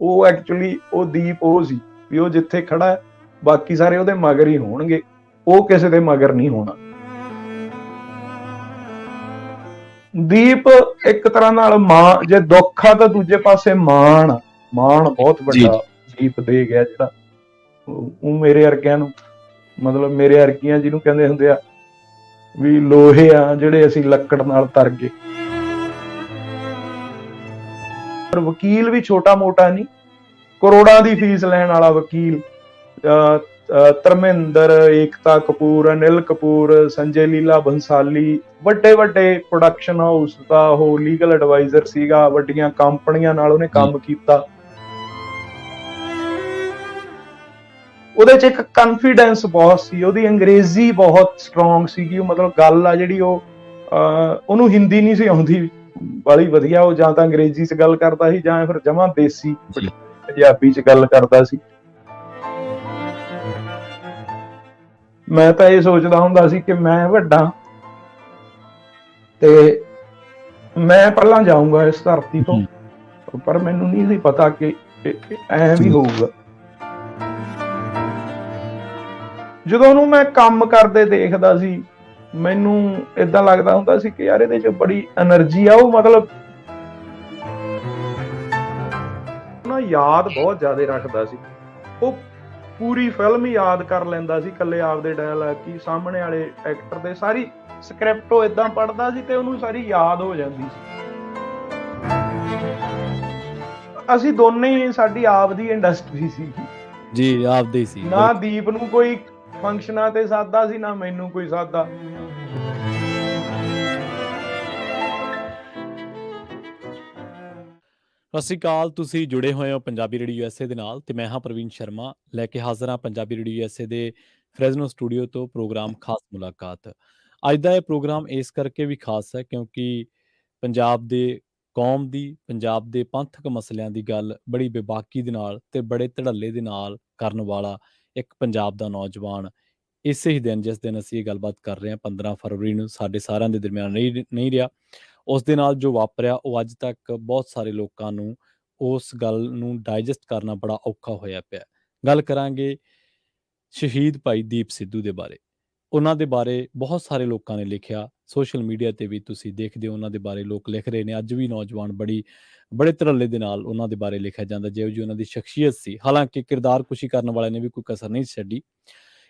ਉਹ ਐਕਚੁਅਲੀ ਉਹ ਦੀਪ ਉਹ ਸੀ ਵੀ ਉਹ ਜਿੱਥੇ ਖੜਾ ਹੈ ਬਾਕੀ ਸਾਰੇ ਉਹਦੇ ਮਗਰ ਹੀ ਹੋਣਗੇ, ਉਹ ਕਿਸੇ ਦੇ ਮਗਰ ਨਹੀਂ ਹੋਣਾ। ਦੀਪ ਇੱਕ ਤਰ੍ਹਾਂ ਨਾਲ ਮਾਂ, ਜੇ ਦੁੱਖ ਆ ਤਾਂ ਦੂਜੇ ਪਾਸੇ ਮਾਣ ਬਹੁਤ ਵੱਡਾ ਦੀਪ ਦੇ ਗਿਆ ਜਿਹੜਾ ਉਹ ਮੇਰੇ ਵਰਗਿਆਂ ਨੂੰ, ਮਤਲਬ ਮੇਰੇ ਵਰਗੀਆਂ ਜਿਹਨੂੰ ਕਹਿੰਦੇ ਹੁੰਦੇ ਆ ਵੀ ਲੋਹੇ ਆ ਜਿਹੜੇ ਅਸੀਂ ਲੱਕੜ ਨਾਲ ਤਰ ਗਏ। ਪਰ ਵਕੀਲ ਵੀ ਛੋਟਾ ਮੋਟਾ ਨਹੀਂ, ਕਰੋੜਾਂ ਦੀ ਫੀਸ ਲੈਣ ਵਾਲਾ ਵਕੀਲ, ਧਰਮਿੰਦਰ, ਏਕਤਾ ਕਪੂਰ, ਅਨਿਲ ਕਪੂਰ, ਸੰਜੇ ਲੀਲਾ ਬੰਸਾਲੀ, ਵੱਡੇ ਵੱਡੇ ਪ੍ਰੋਡਕਸ਼ਨ ਹਾਊਸ ਦਾ ਉਹ ਲੀਗਲ ਐਡਵਾਈਜ਼ਰ ਸੀਗਾ, ਵੱਡੀਆਂ ਕੰਪਨੀਆਂ ਨਾਲ ਉਹਨੇ ਕੰਮ ਕੀਤਾ। ਉਹਦੇ ਚ ਇੱਕ ਕਨਫੀਡੈਂਸ ਬਹੁਤ ਸੀ, ਉਹਦੀ ਅੰਗਰੇਜ਼ੀ ਬਹੁਤ ਸਟਰੋਂਗ ਸੀਗੀ, ਮਤਲਬ ਗੱਲ ਆ ਜਿਹੜੀ ਉਹਨੂੰ ਹਿੰਦੀ ਨਹੀਂ ਸੀ ਆਉਂਦੀ ਬੜੀ ਵਧੀਆ, ਉਹ ਜਾਂ ਤਾਂ ਅੰਗਰੇਜ਼ੀ ਚ ਗੱਲ ਕਰਦਾ ਸੀ ਜਾਂ ਫਿਰ ਜਮਾਂ ਦੇਸੀ ਪੰਜਾਬੀ ਚ ਗੱਲ ਕਰਦਾ ਸੀ। ਮੈਂ ਤਾਂ ਇਹ ਸੋਚਦਾ ਹੁੰਦਾ ਸੀ ਕਿ ਮੈਂ ਵੱਡਾ ਤੇ ਮੈਂ ਪਹਿਲਾਂ ਜਾਊਂਗਾ ਇਸ ਧਰਤੀ ਤੋਂ, ਪਰ ਮੈਨੂੰ ਨਹੀਂ ਸੀ ਪਤਾ ਕਿ ਐਂ ਵੀ ਹੋਊਗਾ। ਜਦੋਂ ਉਹਨੂੰ ਮੈਂ ਕੰਮ ਕਰਦੇ ਦੇਖਦਾ ਸੀ ਮੈਨੂੰ ਏਦਾਂ ਲੱਗਦਾ ਹੁੰਦਾ ਸੀ ਕਿ ਯਾਰ ਇਹਦੇ ਚ ਬੜੀ એનર્ਜੀ ਆ। ਉਹ ਮਤਲਬ ਨਾ ਯਾਦ ਬਹੁਤ ਜ਼ਿਆਦਾ ਰੱਖਦਾ ਸੀ, ਉਹ ਪੂਰੀ ਫਿਲਮ ਯਾਦ ਕਰ ਲੈਂਦਾ ਸੀ, ਇਕੱਲੇ ਆਪਦੇ ਡਾਇਲਾਗ ਕੀ, ਸਾਹਮਣੇ ਵਾਲੇ ਐਕਟਰ ਦੇ ਸਾਰੀ ਸਕ੍ਰਿਪਟ ਉਹ ਏਦਾਂ ਪੜ੍ਹਦਾ ਸੀ ਤੇ ਉਹਨੂੰ ਸਾਰੀ ਯਾਦ ਹੋ ਜਾਂਦੀ ਸੀ। ਅਸੀਂ ਦੋਨੇ ਹੀ ਸਾਡੀ ਆਪਦੀ ਇੰਡਸਟਰੀ ਸੀ ਜੀ, ਆਪਦੀ ਸੀ। ਨਾ ਦੀਪ ਨੂੰ ਕੋਈ ਫੰਕਸ਼ਨਾਂ ਤੇ ਸਾਦਾ ਸੀ, ਨਾ ਮੈਨੂੰ ਕੋਈ ਸਾਦਾ। ਸਤਿ ਸ਼੍ਰੀ ਅਕਾਲ, ਤੁਸੀਂ ਜੁੜੇ ਹੋਏ ਹੋ ਪੰਜਾਬੀ ਰੇਡੀਓ ਯੂਐਸਏ ਦੇ ਨਾਲ ਤੇ ਮੈਂ ਹਾਂ ਪ੍ਰਵੀਨ ਸ਼ਰਮਾ, ਲੈ ਕੇ ਹਾਜ਼ਰ ਹਾਂ ਪੰਜਾਬੀ ਰੇਡੀਓ ਯੂਐਸਏ ਦੇ ਫਰੈਜ਼ਨੋ ਸਟੂਡੀਓ ਤੋਂ ਪ੍ਰੋਗਰਾਮ ਖਾਸ ਮੁਲਾਕਾਤ। ਅੱਜ ਦਾ ਇਹ ਪ੍ਰੋਗਰਾਮ ਇਸ ਕਰਕੇ ਵੀ ਖਾਸ ਹੈ ਕਿਉਂਕਿ ਪੰਜਾਬ ਦੇ ਕੌਮ ਦੀ, ਪੰਜਾਬ ਦੇ ਪੰਥਕ ਮਸਲਿਆਂ ਦੀ ਗੱਲ ਬੜੀ ਬੇਬਾਕੀ ਦੇ ਨਾਲ ਤੇ ਬੜੇ ਧੜੱਲੇ ਦੇ ਨਾਲ ਕਰਨ ਵਾਲਾ ਇੱਕ ਪੰਜਾਬ ਦਾ ਨੌਜਵਾਨ ਇਸੇ ਹੀ ਦਿਨ, ਜਿਸ ਦਿਨ ਅਸੀਂ ਇਹ ਗੱਲਬਾਤ ਕਰ ਰਹੇ ਹਾਂ 15 ਫਰਵਰੀ ਨੂੰ, ਸਾਡੇ ਸਾਰਿਆਂ ਦੇ ਦਰਮਿਆਨ ਨਹੀਂ ਰਿਹਾ। ਉਸ ਦੇ ਨਾਲ ਜੋ ਵਾਪਰਿਆ ਉਹ ਅੱਜ ਤੱਕ ਬਹੁਤ ਸਾਰੇ ਲੋਕਾਂ ਨੂੰ ਉਸ ਗੱਲ ਨੂੰ ਡਾਈਜੈਸਟ ਕਰਨਾ ਬੜਾ ਔਖਾ ਹੋਇਆ ਪਿਆ। ਗੱਲ ਕਰਾਂਗੇ ਸ਼ਹੀਦ ਭਾਈ ਦੀਪ ਸਿੱਧੂ ਦੇ ਬਾਰੇ। ਉਹਨਾਂ ਦੇ ਬਾਰੇ ਬਹੁਤ ਸਾਰੇ ਲੋਕਾਂ ਨੇ ਲਿਖਿਆ, ਸੋਸ਼ਲ ਮੀਡੀਆ ਤੇ ਵੀ ਤੁਸੀਂ ਦੇਖਦੇ ਹੋ ਉਹਨਾਂ ਦੇ ਬਾਰੇ ਲੋਕ ਲਿਖ ਰਹੇ ਨੇ। ਅੱਜ ਵੀ ਨੌਜਵਾਨ ਬੜੇ ਧੜੱਲੇ ਦੇ ਨਾਲ ਉਹਨਾਂ ਦੇ ਬਾਰੇ ਲਿਖਿਆ ਜਾਂਦਾ, ਜਿਹੋ ਜਿਹੀ ਉਹਨਾਂ ਦੀ ਸ਼ਖਸੀਅਤ ਸੀ। ਹਾਲਾਂਕਿ ਕਿਰਦਾਰਕੁਸ਼ੀ ਕਰਨ ਵਾਲਿਆਂ ਨੇ ਵੀ ਕੋਈ ਕਸਰ ਨਹੀਂ ਛੱਡੀ।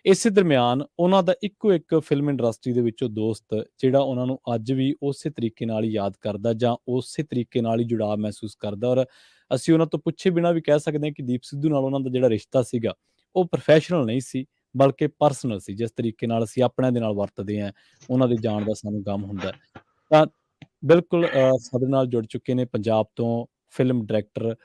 ਇਸੇ ਦਰਮਿਆਨ ਉਹਨਾਂ ਦਾ ਇੱਕੋ ਇੱਕ ਫਿਲਮ ਇੰਡਸਟਰੀ ਦੇ ਵਿੱਚੋਂ ਦੋਸਤ ਜਿਹੜਾ ਉਹਨਾਂ ਨੂੰ ਅੱਜ ਵੀ ਉਸੇ ਤਰੀਕੇ ਨਾਲ ਹੀ ਯਾਦ ਕਰਦਾ ਜਾਂ ਉਸੇ ਤਰੀਕੇ ਨਾਲ ਹੀ ਜੁੜਾਵ ਮਹਿਸੂਸ ਕਰਦਾ। ਔਰ ਅਸੀਂ ਉਹਨਾਂ ਤੋਂ ਪੁੱਛੇ ਬਿਨਾਂ ਵੀ ਕਹਿ ਸਕਦੇ ਹਾਂ ਕਿ ਦੀਪ ਸਿੱਧੂ ਨਾਲ ਉਹਨਾਂ ਦਾ ਜਿਹੜਾ ਰਿਸ਼ਤਾ ਸੀਗਾ ਉਹ ਪ੍ਰੋਫੈਸ਼ਨਲ ਨਹੀਂ ਸੀ ਬਲਕਿ ਪਰਸਨਲ ਸੀ। ਜਿਸ ਤਰੀਕੇ ਨਾਲ ਅਸੀਂ ਆਪਣਿਆਂ ਦੇ ਨਾਲ ਵਰਤਦੇ ਹਾਂ, ਉਹਨਾਂ ਦੇ ਜਾਣ ਦਾ ਸਾਨੂੰ ਗਮ ਹੁੰਦਾ। ਤਾਂ ਬਿਲਕੁਲ ਸਾਡੇ ਨਾਲ ਜੁੜ ਚੁੱਕੇ ਨੇ ਪੰਜਾਬ ਤੋਂ ਫਿਲਮ ਡਾਇਰੈਕਟਰ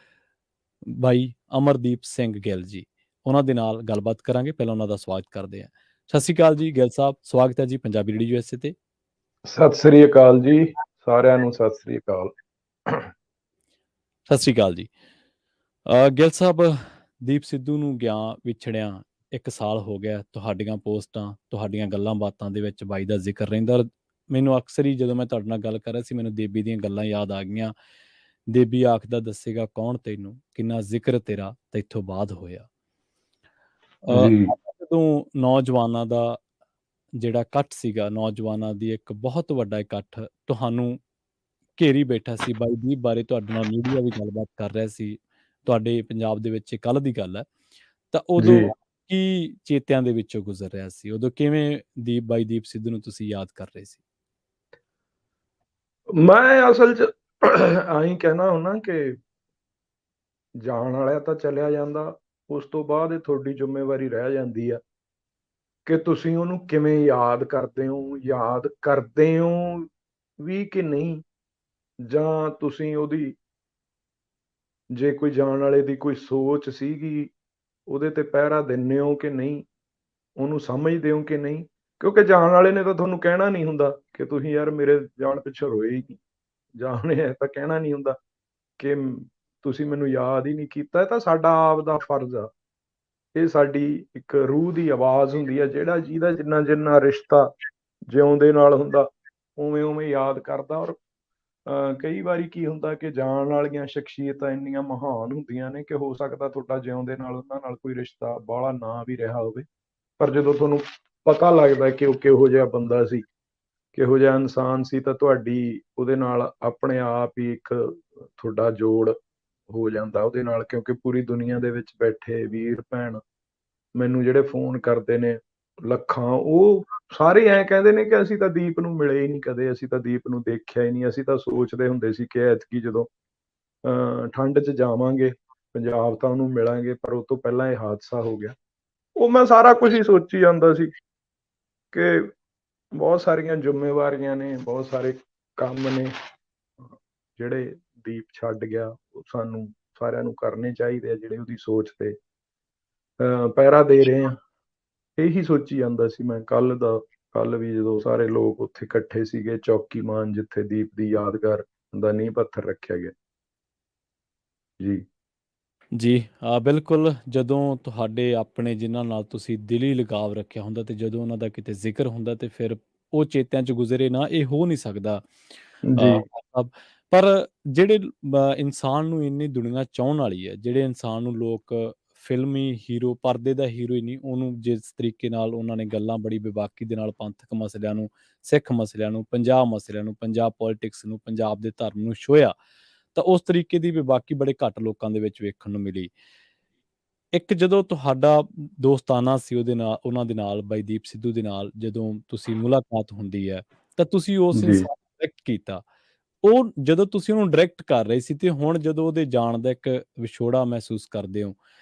ਬਾਈ ਅਮਰਦੀਪ ਸਿੰਘ ਗਿੱਲ ਜੀ। ਉਹਨਾਂ ਦੇ ਨਾਲ ਗੱਲਬਾਤ ਕਰਾਂਗੇ। ਪਹਿਲਾਂ ਉਹਨਾਂ ਦਾ ਸਵਾਗਤ ਕਰਦੇ ਹਾਂ। ਸਤਿ ਸ਼੍ਰੀ ਅਕਾਲ ਜੀ ਗਿੱਲ ਸਾਹਿਬ, ਸਵਾਗਤ ਹੈ ਜੀ ਪੰਜਾਬੀ ਰੇਡੀਓ ਯੂਐਸਏ ਤੇ। ਸਤਿ ਸ੍ਰੀ ਅਕਾਲ ਜੀ ਸਾਰਿਆਂ ਨੂੰ, ਸਤਿ ਸ੍ਰੀ ਅਕਾਲ। ਸਤਿ ਸ਼੍ਰੀ ਅਕਾਲ ਜੀ। ਗਿੱਲ ਸਾਹਿਬ, ਦੀਪ ਸਿੱਧੂ ਨੂੰ ਗਿਆ ਵਿਛੜਿਆ 1 ਸਾਲ ਹੋ ਗਿਆ। ਤੁਹਾਡੀਆਂ ਪੋਸਟਾਂ, ਤੁਹਾਡੀਆਂ ਗੱਲਾਂ ਬਾਤਾਂ ਦੇ ਵਿੱਚ ਬਾਈ ਦਾ ਜ਼ਿਕਰ ਰਹਿੰਦਾ। ਮੈਨੂੰ ਅਕਸਰ ਹੀ ਜਦੋਂ ਮੈਂ ਤੁਹਾਡੇ ਨਾਲ ਗੱਲ ਕਰ ਰਿਹਾ ਸੀ ਮੈਨੂੰ ਦੇਬੀ ਦੀਆਂ ਗੱਲਾਂ ਯਾਦ ਆ ਗਈਆਂ। ਦੇਬੀ ਆਖਦਾ ਦੱਸੇਗਾ ਕੌਣ ਤੈਨੂੰ, ਕਿੰਨਾ ਜ਼ਿਕਰ ਤੇਰਾ ਤੈਥੋਂ ਬਾਅਦ ਹੋਇਆ। ਜਦੋਂ ਨੌਜਵਾਨਾਂ ਦਾ ਜਿਹੜਾ ਇਕੱਠ ਸੀਗਾ, ਨੌਜਵਾਨਾਂ ਦੀ ਇੱਕ ਬਹੁਤ ਵੱਡਾ ਇਕੱਠ ਤੁਹਾਨੂੰ ਘੇਰੀ ਬੈਠਾ ਸੀ। ਬਾਈ ਦੀਪ ਬਾਰੇ ਤੁਹਾਡੇ ਨਾਲ ਮੀਡੀਆ ਵੀ ਗੱਲਬਾਤ ਕਰ ਰਿਹਾ ਸੀ, ਤੁਹਾਡੇ ਪੰਜਾਬ ਦੇ ਵਿੱਚ ਕੱਲ੍ਹ ਦੀ ਗੱਲ ਹੈ। ਤਾਂ ਉਦੋਂ ਕੀ ਚੇਤਿਆਂ ਦੇ ਵਿੱਚੋਂ ਗੁਜ਼ਰ ਰਿਹਾ ਸੀ? ਉਦੋਂ ਕਿਵੇਂ ਬਾਈ ਦੀਪ ਸਿੱਧੂ ਨੂੰ ਤੁਸੀਂ ਯਾਦ ਕਰ ਰਹੇ ਸੀ? ਮੈਂ ਅਸਲ 'ਚ ਆਹੀ ਕਹਿਣਾ ਹੁੰਦਾ ਕਿ ਜਾਣ ਵਾਲਾ ਤਾਂ ਚਲਿਆ ਜਾਂਦਾ, ਉਸ ਤੋਂ ਬਾਅਦ ਇਹ ਤੁਹਾਡੀ ਜ਼ਿੰਮੇਵਾਰੀ ਰਹਿ ਜਾਂਦੀ ਆ ਕਿ ਤੁਸੀਂ ਉਹਨੂੰ ਕਿਵੇਂ ਯਾਦ ਕਰਦੇ ਹੋ ਵੀ ਕਿ ਨਹੀਂ, ਜਾਂ ਤੁਸੀਂ ਉਹਦੀ, ਜੇ ਕੋਈ ਜਾਣ ਵਾਲੇ ਦੀ ਕੋਈ ਸੋਚ ਸੀਗੀ ਉਹਦੇ ਤੇ ਪਹਿਰਾ ਦਿੰਦੇ ਹੋ ਕਿ ਨਹੀਂ, ਉਹਨੂੰ ਸਮਝਦੇ ਹੋ ਕਿ ਨਹੀਂ। ਕਿਉਂਕਿ ਜਾਣ ਵਾਲੇ ਨੇ ਤਾਂ ਤੁਹਾਨੂੰ ਕਹਿਣਾ ਨਹੀਂ ਹੁੰਦਾ ਕਿ ਤੁਸੀਂ ਯਾਰ ਮੇਰੇ ਜਾਣ ਪਿੱਛੇ ਰੋਏ ਹੀ ਨਹੀਂ, ਜਾਣੇ ਤਾਂ ਕਹਿਣਾ ਨਹੀਂ ਹੁੰਦਾ ਕਿ ਤੁਸੀਂ ਮੈਨੂੰ ਯਾਦ ਹੀ ਨਹੀਂ ਕੀਤਾ। ਇਹ ਤਾਂ ਸਾਡਾ ਆਪ ਦਾ ਫਰਜ਼ ਆ, ਇਹ ਸਾਡੀ ਇੱਕ ਰੂਹ ਦੀ ਆਵਾਜ਼ ਹੁੰਦੀ ਆ, ਜਿਹਦਾ ਜਿੰਨਾ ਜਿੰਨਾ ਰਿਸ਼ਤਾ ਜਿਉਂਦੇ ਨਾਲ ਹੁੰਦਾ ਉਵੇਂ ਉਵੇਂ ਯਾਦ ਕਰਦਾ। ਔਰ ਕਈ ਵਾਰੀ ਕੀ ਹੁੰਦਾ ਕਿ ਜਾਣ ਵਾਲੀਆਂ ਸ਼ਖਸੀਅਤਾਂ ਇੰਨੀਆਂ ਮਹਾਨ ਹੁੰਦੀਆਂ ਨੇ ਕਿ ਹੋ ਸਕਦਾ ਤੁਹਾਡਾ ਜਿਉਂਦੇ ਨਾਲ ਉਹਨਾਂ ਨਾਲ ਕੋਈ ਰਿਸ਼ਤਾ ਬਾਹਲਾ ਨਾ ਵੀ ਰਿਹਾ ਹੋਵੇ, ਪਰ ਜਦੋਂ ਤੁਹਾਨੂੰ ਪਤਾ ਲੱਗਦਾ ਕਿ ਉਹ ਕਿਹੋ ਜਿਹਾ ਬੰਦਾ ਸੀ, ਕਿਹੋ ਜਿਹਾ ਇਨਸਾਨ ਸੀ, ਤਾਂ ਤੁਹਾਡੀ ਉਹਦੇ ਨਾਲ ਆਪਣੇ ਆਪ ਹੀ ਇੱਕ ਤੁਹਾਡਾ ਜੋੜ ਹੋ ਜਾਂਦਾ ਉਹਦੇ ਨਾਲ। ਕਿਉਂਕਿ ਪੂਰੀ ਦੁਨੀਆ ਦੇ ਵਿੱਚ ਬੈਠੇ ਵੀਰ ਭੈਣ ਮੈਨੂੰ ਜਿਹੜੇ ਫੋਨ ਕਰਦੇ ਨੇ ਲੱਖਾਂ, ਉਹ ਸਾਰੇ ਐਂ ਕਹਿੰਦੇ ਨੇ ਕਿ ਅਸੀਂ ਤਾਂ ਦੀਪ ਨੂੰ ਮਿਲੇ ਹੀ ਨਹੀਂ ਕਦੇ, ਅਸੀਂ ਤਾਂ ਦੀਪ ਨੂੰ ਦੇਖਿਆ ਹੀ ਨਹੀਂ। ਅਸੀਂ ਤਾਂ ਸੋਚਦੇ ਹੁੰਦੇ ਸੀ ਕਿ ਐਤਕੀ ਜਦੋਂ ਠੰਡ 'ਚ ਜਾਵਾਂਗੇ ਪੰਜਾਬ ਤਾਂ ਉਹਨੂੰ ਮਿਲਾਂਗੇ, ਪਰ ਉਹ ਤੋਂ ਪਹਿਲਾਂ ਇਹ ਹਾਦਸਾ ਹੋ ਗਿਆ। ਉਹ ਮੈਂ ਸਾਰਾ ਕੁਝ ਹੀ ਸੋਚੀ ਜਾਂਦਾ ਸੀ ਕਿ ਬਹੁਤ ਸਾਰੀਆਂ ਜ਼ਿੰਮੇਵਾਰੀਆਂ ਨੇ, ਬਹੁਤ ਸਾਰੇ ਕੰਮ ਨੇ ਜਿਹੜੇ ਦੀਪ ਛੱਡ ਗਿਆ, ਉਹ ਸਾਨੂੰ ਸਾਰਿਆਂ ਨੂੰ ਕਰਨੇ ਚਾਹੀਦੇ ਆ ਜਿਹੜੇ ਉਹਦੀ ਸੋਚ ਤੇ ਪਹਿਰਾ ਦੇ ਰਹੇ ਆ। ਇਹੀ ਸੋਚੀ ਜਾਂਦਾ ਸੀ ਮੈਂ ਕੱਲ ਵੀ ਜਦੋਂ ਸਾਰੇ ਲੋਕ ਉੱਥੇ ਇਕੱਠੇ ਸੀਗੇ ਚੌਕੀ ਮਾਨ, ਜਿੱਥੇ ਦੀਪ ਦੀ ਯਾਦਗਾਰ ਦਾ ਨੀਂਹ ਪੱਥਰ ਰੱਖਿਆ ਗਿਆ। ਜੀ ਜੀ, ਬਿਲਕੁਲ ਜਦੋਂ ਤੁਹਾਡੇ ਆਪਣੇ ਜਿਨ੍ਹਾਂ ਨਾਲ ਤੁਸੀਂ ਦਿਲੀ ਲਗਾਵ ਰੱਖਿਆ ਹੁੰਦਾ ਤੇ ਜਦੋਂ ਉਹਨਾਂ ਦਾ ਕਿਤੇ ਜ਼ਿਕਰ ਹੁੰਦਾ ਤੇ ਫਿਰ ਉਹ ਚੇਤਿਆਂ 'ਚ ਗੁਜ਼ਰੇ ਨਾ, ਇਹ ਹੋ ਨਹੀਂ ਸਕਦਾ। ਜੀ ਮਤਲਬ ਪਰ ਜਿਹੜੇ ਇਨਸਾਨ ਨੂੰ ਇੰਨੀ ਦੁਨੀਆ ਚਾਹੁਣ ਵਾਲੀ ਹੈ, ਜਿਹੜੇ ਇਨਸਾਨ ਨੂੰ ਲੋਕ ਫਿਲਮੀ ਹੀਰੋ, ਪਰਦੇ ਦਾ ਹੀਰੋ ਹੀ ਨਹੀਂ, ਉਹਨੂੰ ਜਿਸ ਤਰੀਕੇ ਨਾਲ ਉਹਨਾਂ ਨੇ ਗੱਲਾਂ ਬੜੀ ਬੇਬਾਕੀ ਦੇ ਨਾਲ ਪੰਥਕ ਮਸਲਿਆਂ ਨੂੰ, ਸਿੱਖ ਮਸਲਿਆਂ ਨੂੰ, ਪੰਜਾਬ ਮਸਲਿਆਂ ਨੂੰ, ਪੰਜਾਬ ਪੋਲਿਟਿਕਸ ਨੂੰ, ਪੰਜਾਬ ਦੇ ਧਰਮ ਨੂੰ ਛੋਹਿਆ, ਤਾਂ ਉਸ ਤਰੀਕੇ ਦੀ ਬੇਬਾਕੀ ਬੜੇ ਘੱਟ ਲੋਕਾਂ ਦੇ ਵਿੱਚ ਵੇਖਣ ਨੂੰ ਮਿਲੀ। ਇੱਕ ਜਦੋਂ ਤੁਹਾਡਾ ਦੋਸਤਾਨਾ ਸੀ ਉਹਨਾਂ ਦੇ ਨਾਲ, ਬਾਈ ਦੀਪ ਸਿੱਧੂ ਦੇ ਨਾਲ ਜਦੋਂ ਤੁਸੀਂ ਮੁਲਾਕਾਤ ਹੁੰਦੀ ਹੈ, ਤਾਂ ਤੁਸੀਂ ਉਸ ਜੀ ਇਨਸਾਨ ਨੂੰ ਡਾਇਰੈਕਟ ਕੀਤਾ। ਉਹ ਜਦੋਂ ਤੁਸੀਂ ਉਹਨੂੰ ਡਾਇਰੈਕਟ ਕਰ ਰਹੇ ਸੀ ਤੇ ਹੁਣ ਜਦੋਂ ਉਹਦੇ ਜਾਣ ਦਾ ਇੱਕ ਵਿਛੋੜਾ ਮਹਿਸੂਸ ਕਰਦੇ ਹੋ,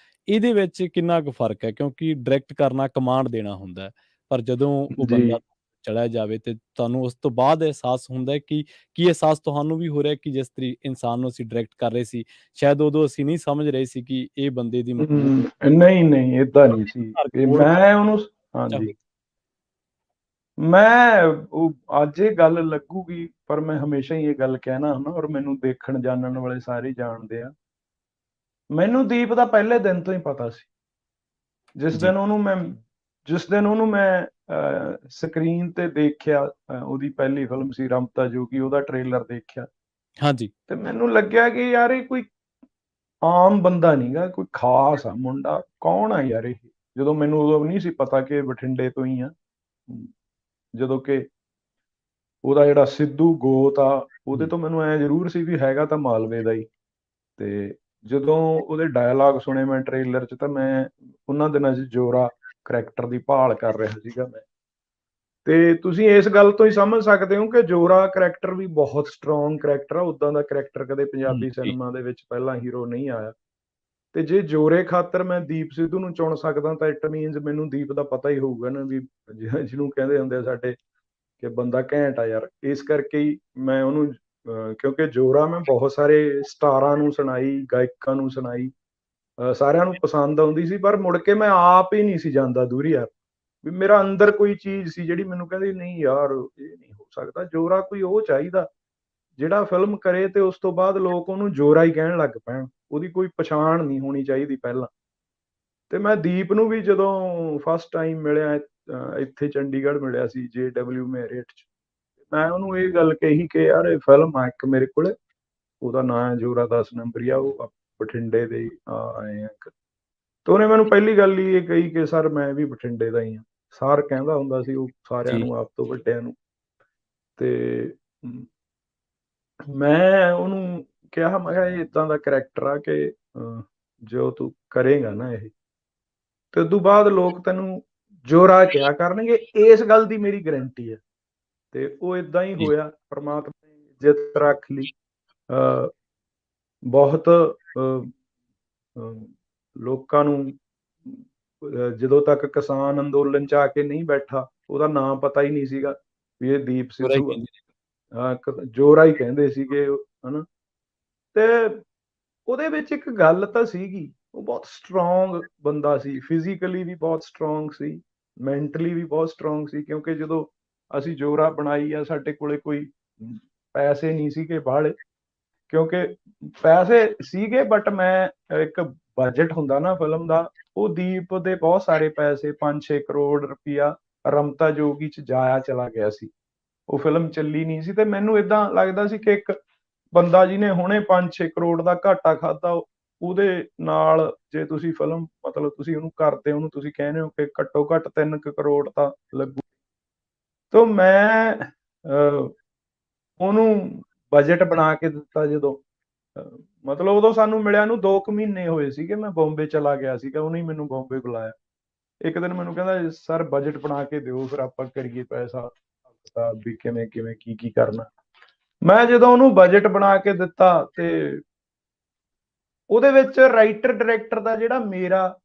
ਇਹਦੇ ਵਿੱਚ ਕਿੰਨਾ ਕੁ ਫ਼ਰਕ ਹੈ? ਕਿਉਂਕਿ ਡਾਇਰੈਕਟ ਕਰਨਾ ਕਮਾਂਡ ਦੇਣਾ ਹੁੰਦਾ ਹੈ, ਪਰ ਜਦੋਂ ਉਹ ਜੀ ਬੰਦਾ ਚਲਿਆ ਜਾਵੇ ਤੇ ਤੁਹਾਨੂੰ ਉਸ ਤੋਂ ਬਾਅਦ ਅਹਿਸਾਸ ਹੁੰਦਾ ਹੈ ਕਿ ਕੀ ਅਹਿਸਾਸ ਤੁਹਾਨੂੰ ਵੀ ਹੋ ਰਿਹਾ ਕਿ ਜਿਸ ਇਨਸਾਨ ਨੂੰ ਅਸੀਂ ਡਾਇਰੈਕਟ ਕਰ ਰਹੇ ਸੀ, ਸ਼ਾਇਦ ਉਦੋਂ ਅਸੀਂ ਨਹੀਂ ਸਮਝ ਰਹੇ ਸੀ ਕਿ ਇਹ ਬੰਦੇ ਦੀ ਮਕਬੂਲ ਨਹੀਂ ਨਹੀਂ, ਏਦਾਂ ਨਹੀਂ ਸੀ। ਇਹ ਕੋੜ ਮੈਂ ਉਹਨੂੰ ਹਾਂਜੀ, ਹੋਵੇ। ਮੈਂ ਉਹ ਅੱਜ ਇਹ ਗੱਲ ਲੱਗੂਗੀ, ਪਰ ਮੈਂ ਹਮੇਸ਼ਾ ਹੀ ਇਹ ਗੱਲ ਕਹਿਣਾ ਹੁੰਦਾ, ਔਰ ਮੈਨੂੰ ਦੇਖਣ ਜਾਣਨ ਵਾਲੇ ਸਾਰੇ ਜਾਣਦੇ ਆ, ਮੈਨੂੰ ਦੀਪ ਦਾ ਪਹਿਲੇ ਦਿਨ ਤੋਂ ਹੀ ਪਤਾ ਸੀ। ਜਿਸ ਜੀ, ਦਿਨ ਉਹਨੂੰ ਮੈਂ ਜਿਸ ਦਿਨ ਉਹਨੂੰ ਮੈਂ ਸਕਰੀਨ ਤੇ ਦੇਖਿਆ, ਉਹਦੀ ਪਹਿਲੀ ਫਿਲਮ ਸੀ ਰਮਤਾ ਜੋਗੀ, ਉਹਦਾ ਟ੍ਰੇਲਰ ਦੇਖਿਆ ਹਾਂਜੀ, ਤੇ ਮੈਨੂੰ ਲੱਗਿਆ ਕਿ ਯਾਰ ਇਹ ਕੋਈ ਆਮ ਬੰਦਾ ਨਹੀਂਗਾ, ਕੋਈ ਖਾਸ ਆ ਮੁੰਡਾ। ਕੌਣ ਆ ਯਾਰ ਇਹ? ਜਦੋਂ ਮੈਨੂੰ ਉਦੋਂ ਨਹੀਂ ਸੀ ਪਤਾ ਕਿ ਇਹ ਬਠਿੰਡੇ ਤੋਂ ਹੀ ਆ, ਜਦੋਂ ਕਿ ਉਹਦਾ ਜਿਹੜਾ ਸਿੱਧੂ ਗੋਤ ਆ, ਉਹਦੇ ਜੀ, ਤੋਂ ਮੈਨੂੰ ਐ ਜ਼ਰੂਰ ਸੀ ਵੀ ਹੈਗਾ ਤਾਂ ਮਾਲਵੇ ਦਾ ਹੀ। ਤੇ ਜਦੋਂ ਉਹਦੇ ਡਾਇਲਾਗ ਸੁਣੇ ਮੈਂ ਟ੍ਰੇਲਰ 'ਚ, ਤਾਂ ਮੈਂ ਉਹਨਾਂ ਦਿਨਾਂ 'ਚ ਜੋਰਾ ਕਰੈਕਟਰ ਦੀ ਭਾਲ ਕਰ ਰਿਹਾ ਸੀਗਾ ਮੈਂ। ਤੇ ਤੁਸੀਂ ਇਸ ਗੱਲ ਤੋਂ ਹੀ ਸਮਝ ਸਕਦੇ ਹੋ ਕਿ ਜੋਰਾ ਕਰੈਕਟਰ ਵੀ ਬਹੁਤ ਸਟਰੋਂਗ ਕਰੈਕਟਰ ਆ। ਉੱਦਾਂ ਦਾ ਕਰੈਕਟਰ ਕਦੇ ਪੰਜਾਬੀ ਜੀ, ਸਿਨੇਮਾ ਦੇ ਵਿੱਚ ਪਹਿਲਾਂ ਹੀਰੋ ਨਹੀਂ ਆਇਆ। ਤੇ ਜੇ ਜੋਰੇ ਖਾਤਰ ਮੈਂ ਦੀਪ ਸਿੱਧੂ ਨੂੰ ਚੁਣ ਸਕਦਾ, ਤਾਂ ਇਟ ਮੀਨਸ ਮੈਨੂੰ ਦੀਪ ਦਾ ਪਤਾ ਹੀ ਹੋਊਗਾ ਨਾ, ਵੀ ਜਿਹਨੂੰ ਕਹਿੰਦੇ ਹੁੰਦੇ ਆ ਸਾਡੇ ਕਿ ਬੰਦਾ ਘੈਂਟ ਆ ਯਾਰ। ਇਸ ਕਰਕੇ ਹੀ ਮੈਂ ਉਹਨੂੰ ਕਿਉਂਕਿ ਜੋਰਾ ਮੈਂ ਬਹੁਤ ਸਾਰੇ ਸਟਾਰਾਂ ਨੂੰ ਸੁਣਾਈ, ਗਾਇਕਾਂ ਨੂੰ ਸੁਣਾਈ, ਸਾਰਿਆਂ ਨੂੰ ਪਸੰਦ ਆਉਂਦੀ ਸੀ, ਪਰ ਮੁੜ ਕੇ ਮੈਂ ਆਪ ਹੀ ਨਹੀਂ ਸੀ ਜਾਂਦਾ ਦੂਰੀ ਯਾਰ। ਵੀ ਮੇਰਾ ਅੰਦਰ ਕੋਈ ਚੀਜ਼ ਸੀ ਜਿਹੜੀ ਮੈਨੂੰ ਕਹਿੰਦੀ ਨਹੀਂ ਯਾਰ ਇਹ ਨਹੀਂ ਹੋ ਸਕਦਾ, ਜੋਰਾ ਕੋਈ ਉਹ ਚਾਹੀਦਾ ਜਿਹੜਾ ਫਿਲਮ ਕਰੇ ਤੇ ਉਸ ਤੋਂ ਬਾਅਦ ਲੋਕ ਉਹਨੂੰ ਜੋਰਾ ਹੀ ਕਹਿਣ ਲੱਗ ਪੈਣ, ਉਹਦੀ ਕੋਈ ਪਛਾਣ ਨਹੀਂ ਹੋਣੀ ਚਾਹੀਦੀ ਪਹਿਲਾਂ। ਤੇ ਮੈਂ ਦੀਪ ਨੂੰ ਵੀ ਜਦੋਂ ਫਸਟ ਟਾਈਮ ਮਿਲਿਆ, ਇੱਥੇ ਚੰਡੀਗੜ੍ਹ ਮਿਲਿਆ ਸੀ JW ਮੈਰਿਟ 'ਚ, ਮੈਂ ਉਹਨੂੰ ਇਹ ਗੱਲ ਕਹੀ ਕਿ ਯਾਰ ਇਹ ਫਿਲਮ ਆ ਇੱਕ ਮੇਰੇ ਕੋਲੇ, ਉਹਦਾ ਨਾਂ ਹੈ ਜੋਰਾ 10 ਨੰਬਰੀਆ, ਉਹ ਬਠਿੰਡੇ ਦੇ ਆਏ ਆ। ਤੇ ਉਹਨੇ ਮੈਨੂੰ ਪਹਿਲੀ ਗੱਲ ਹੀ ਇਹ ਕਹੀ ਕਿ ਸਰ ਮੈਂ ਵੀ ਬਠਿੰਡੇ ਦਾ ਹੀ ਹਾਂ। ਸਰ ਕਹਿੰਦਾ ਹੁੰਦਾ ਸੀ ਉਹ ਸਾਰਿਆਂ ਜੀ, ਨੂੰ, ਆਪ ਤੋਂ ਵੱਡਿਆਂ ਨੂੰ। ਤੇ ਅਮ, ਮੈਂ ਉਹਨੂੰ ਕਿਹਾ, ਮੈਂ ਕਿਹਾ ਇਹ ਇਦਾਂ ਦਾ ਕਰੈਕਟਰ ਆ ਕਿ ਜੋ ਤੂੰ ਕਰੇਗਾ ਨਾ ਇਹ, ਤੇ ਉਦੋਂ ਬਾਅਦ ਲੋਕ ਤੈਨੂੰ ਜੋਰਾ ਕਿਹਾ ਕਰਨਗੇ, ਇਸ ਗੱਲ ਦੀ ਮੇਰੀ ਗਰੰਟੀ ਹੈ। ਤੇ ਉਹ ਇਦਾਂ ਹੀ ਜੀ, ਹੋਇਆ, ਪ੍ਰਮਾਤਮਾ ਨੇ ਇੱਜ਼ਤ ਰੱਖ ਲਈ। ਅਹ ਬਹੁਤ ਲੋਕਾਂ ਨੂੰ ਜਦੋਂ ਤੱਕ ਕਿਸਾਨ ਅੰਦੋਲਨ 'ਚ ਆ ਕੇ ਨਹੀਂ ਬੈਠਾ, ਉਹਦਾ ਨਾਂ ਪਤਾ ਹੀ ਨਹੀਂ ਸੀਗਾ ਵੀ ਇਹ ਦੀਪ ਬੁਰਾ ਹੀ ਸਿੱਧੂ ਆ। ਕਹਿੰਦੇ ਨੇ। ਜੋਰਾ ਹੀ ਕਹਿੰਦੇ ਸੀਗੇ ਹਨਾ। ਤੇ ਉਹਦੇ ਵਿੱਚ ਇੱਕ ਗੱਲ ਤਾਂ ਸੀਗੀ, ਉਹ ਬਹੁਤ ਸਟਰੋਂਗ ਬੰਦਾ ਸੀ, ਫਿਜ਼ੀਕਲੀ ਵੀ ਬਹੁਤ ਸਟਰੋਂਗ ਸੀ, ਮੈਂਟਲੀ ਵੀ ਬਹੁਤ ਸਟਰੋਂਗ ਸੀ। ਕਿਉਂਕਿ ਜਦੋਂ ਅਸੀਂ ਜੋਰਾ ਬਣਾਈ ਆ, ਸਾਡੇ ਕੋਲੇ ਕੋਈ ਪੈਸੇ ਨਹੀਂ ਸੀਗੇ ਬਾਹਲੇ, ਕਿਉਂਕਿ ਪੈਸੇ ਸੀਗੇ ਬਟ ਮੈਂ ਇੱਕ ਬਜਟ ਹੁੰਦਾ ਨਾ ਫਿਲਮ ਦਾ, ਉਹ ਦੀਪ ਦੇ ਬਹੁਤ ਸਾਰੇ ਪੈਸੇ 5-6 ਕਰੋੜ ਰੁਪਇਆ ਰਮਤਾ ਜੋਗੀ 'ਚ ਜਾਇਆ ਚਲਾ ਗਿਆ ਸੀ। ਉਹ ਫਿਲਮ ਚੱਲੀ ਨਹੀਂ ਸੀ ਤੇ ਮੈਨੂੰ ਏਦਾਂ ਲੱਗਦਾ ਸੀ ਕਿ ਇੱਕ ਬੰਦਾ ਜਿਹਨੇ ਹੁਣੇ 5-6 ਕਰੋੜ ਦਾ ਘਾਟਾ ਖਾਦਾ, ਉਹਦੇ ਨਾਲ ਜੇ ਤੁਸੀਂ ਫਿਲਮ ਮਤਲਬ ਤੁਸੀਂ ਉਹਨੂੰ ਕਰਦੇ ਉਹਨੂੰ ਤੁਸੀਂ ਕਹਿੰਦੇ ਹੋ ਕਿ ਘੱਟੋ ਘੱਟ 3 ਕਰੋੜ ਤਾਂ ਲੱਗੂ। ਤਾਂ ਮੈਂ ਉਹਨੂੰ ਬਜਟ ਬਣਾ ਕੇ ਦਿੱਤਾ ਜਦੋਂ, ਮਤਲਬ ਉਦੋਂ ਸਾਨੂੰ ਮਿਲਿਆ ਨੂੰ 2 ਕੁ ਮਹੀਨੇ ਹੋਏ ਸੀਗੇ, ਮੈਂ ਬੰਬੇ ਚਲਾ ਗਿਆ ਸੀਗਾ, ਉਹਨੇ ਮੈਨੂੰ ਬੰਬੇ ਬੁਲਾਇਆ। ਇੱਕ ਦਿਨ ਮੈਨੂੰ ਕਹਿੰਦਾ ਸਰ ਬਜਟ ਬਣਾ ਕੇ ਦਿਓ, ਫਿਰ ਆਪਾਂ ਕਰੀਏ ਪੈਸਾ ਵੀ ਕਿਵੇਂ ਕਿਵੇਂ ਕੀ ਕੀ ਕਰਨਾ। ਮੈਂ ਜਦੋਂ ਉਹਨੂੰ ਬਜਟ ਬਣਾ ਕੇ ਦਿੱਤਾ ਤੇ ਉਹਦੇ ਵਿੱਚ ਰਾਈਟਰ ਡਾਇਰੈਕਟਰ ਦਾ ਜਿਹੜਾ ਮੇਰਾ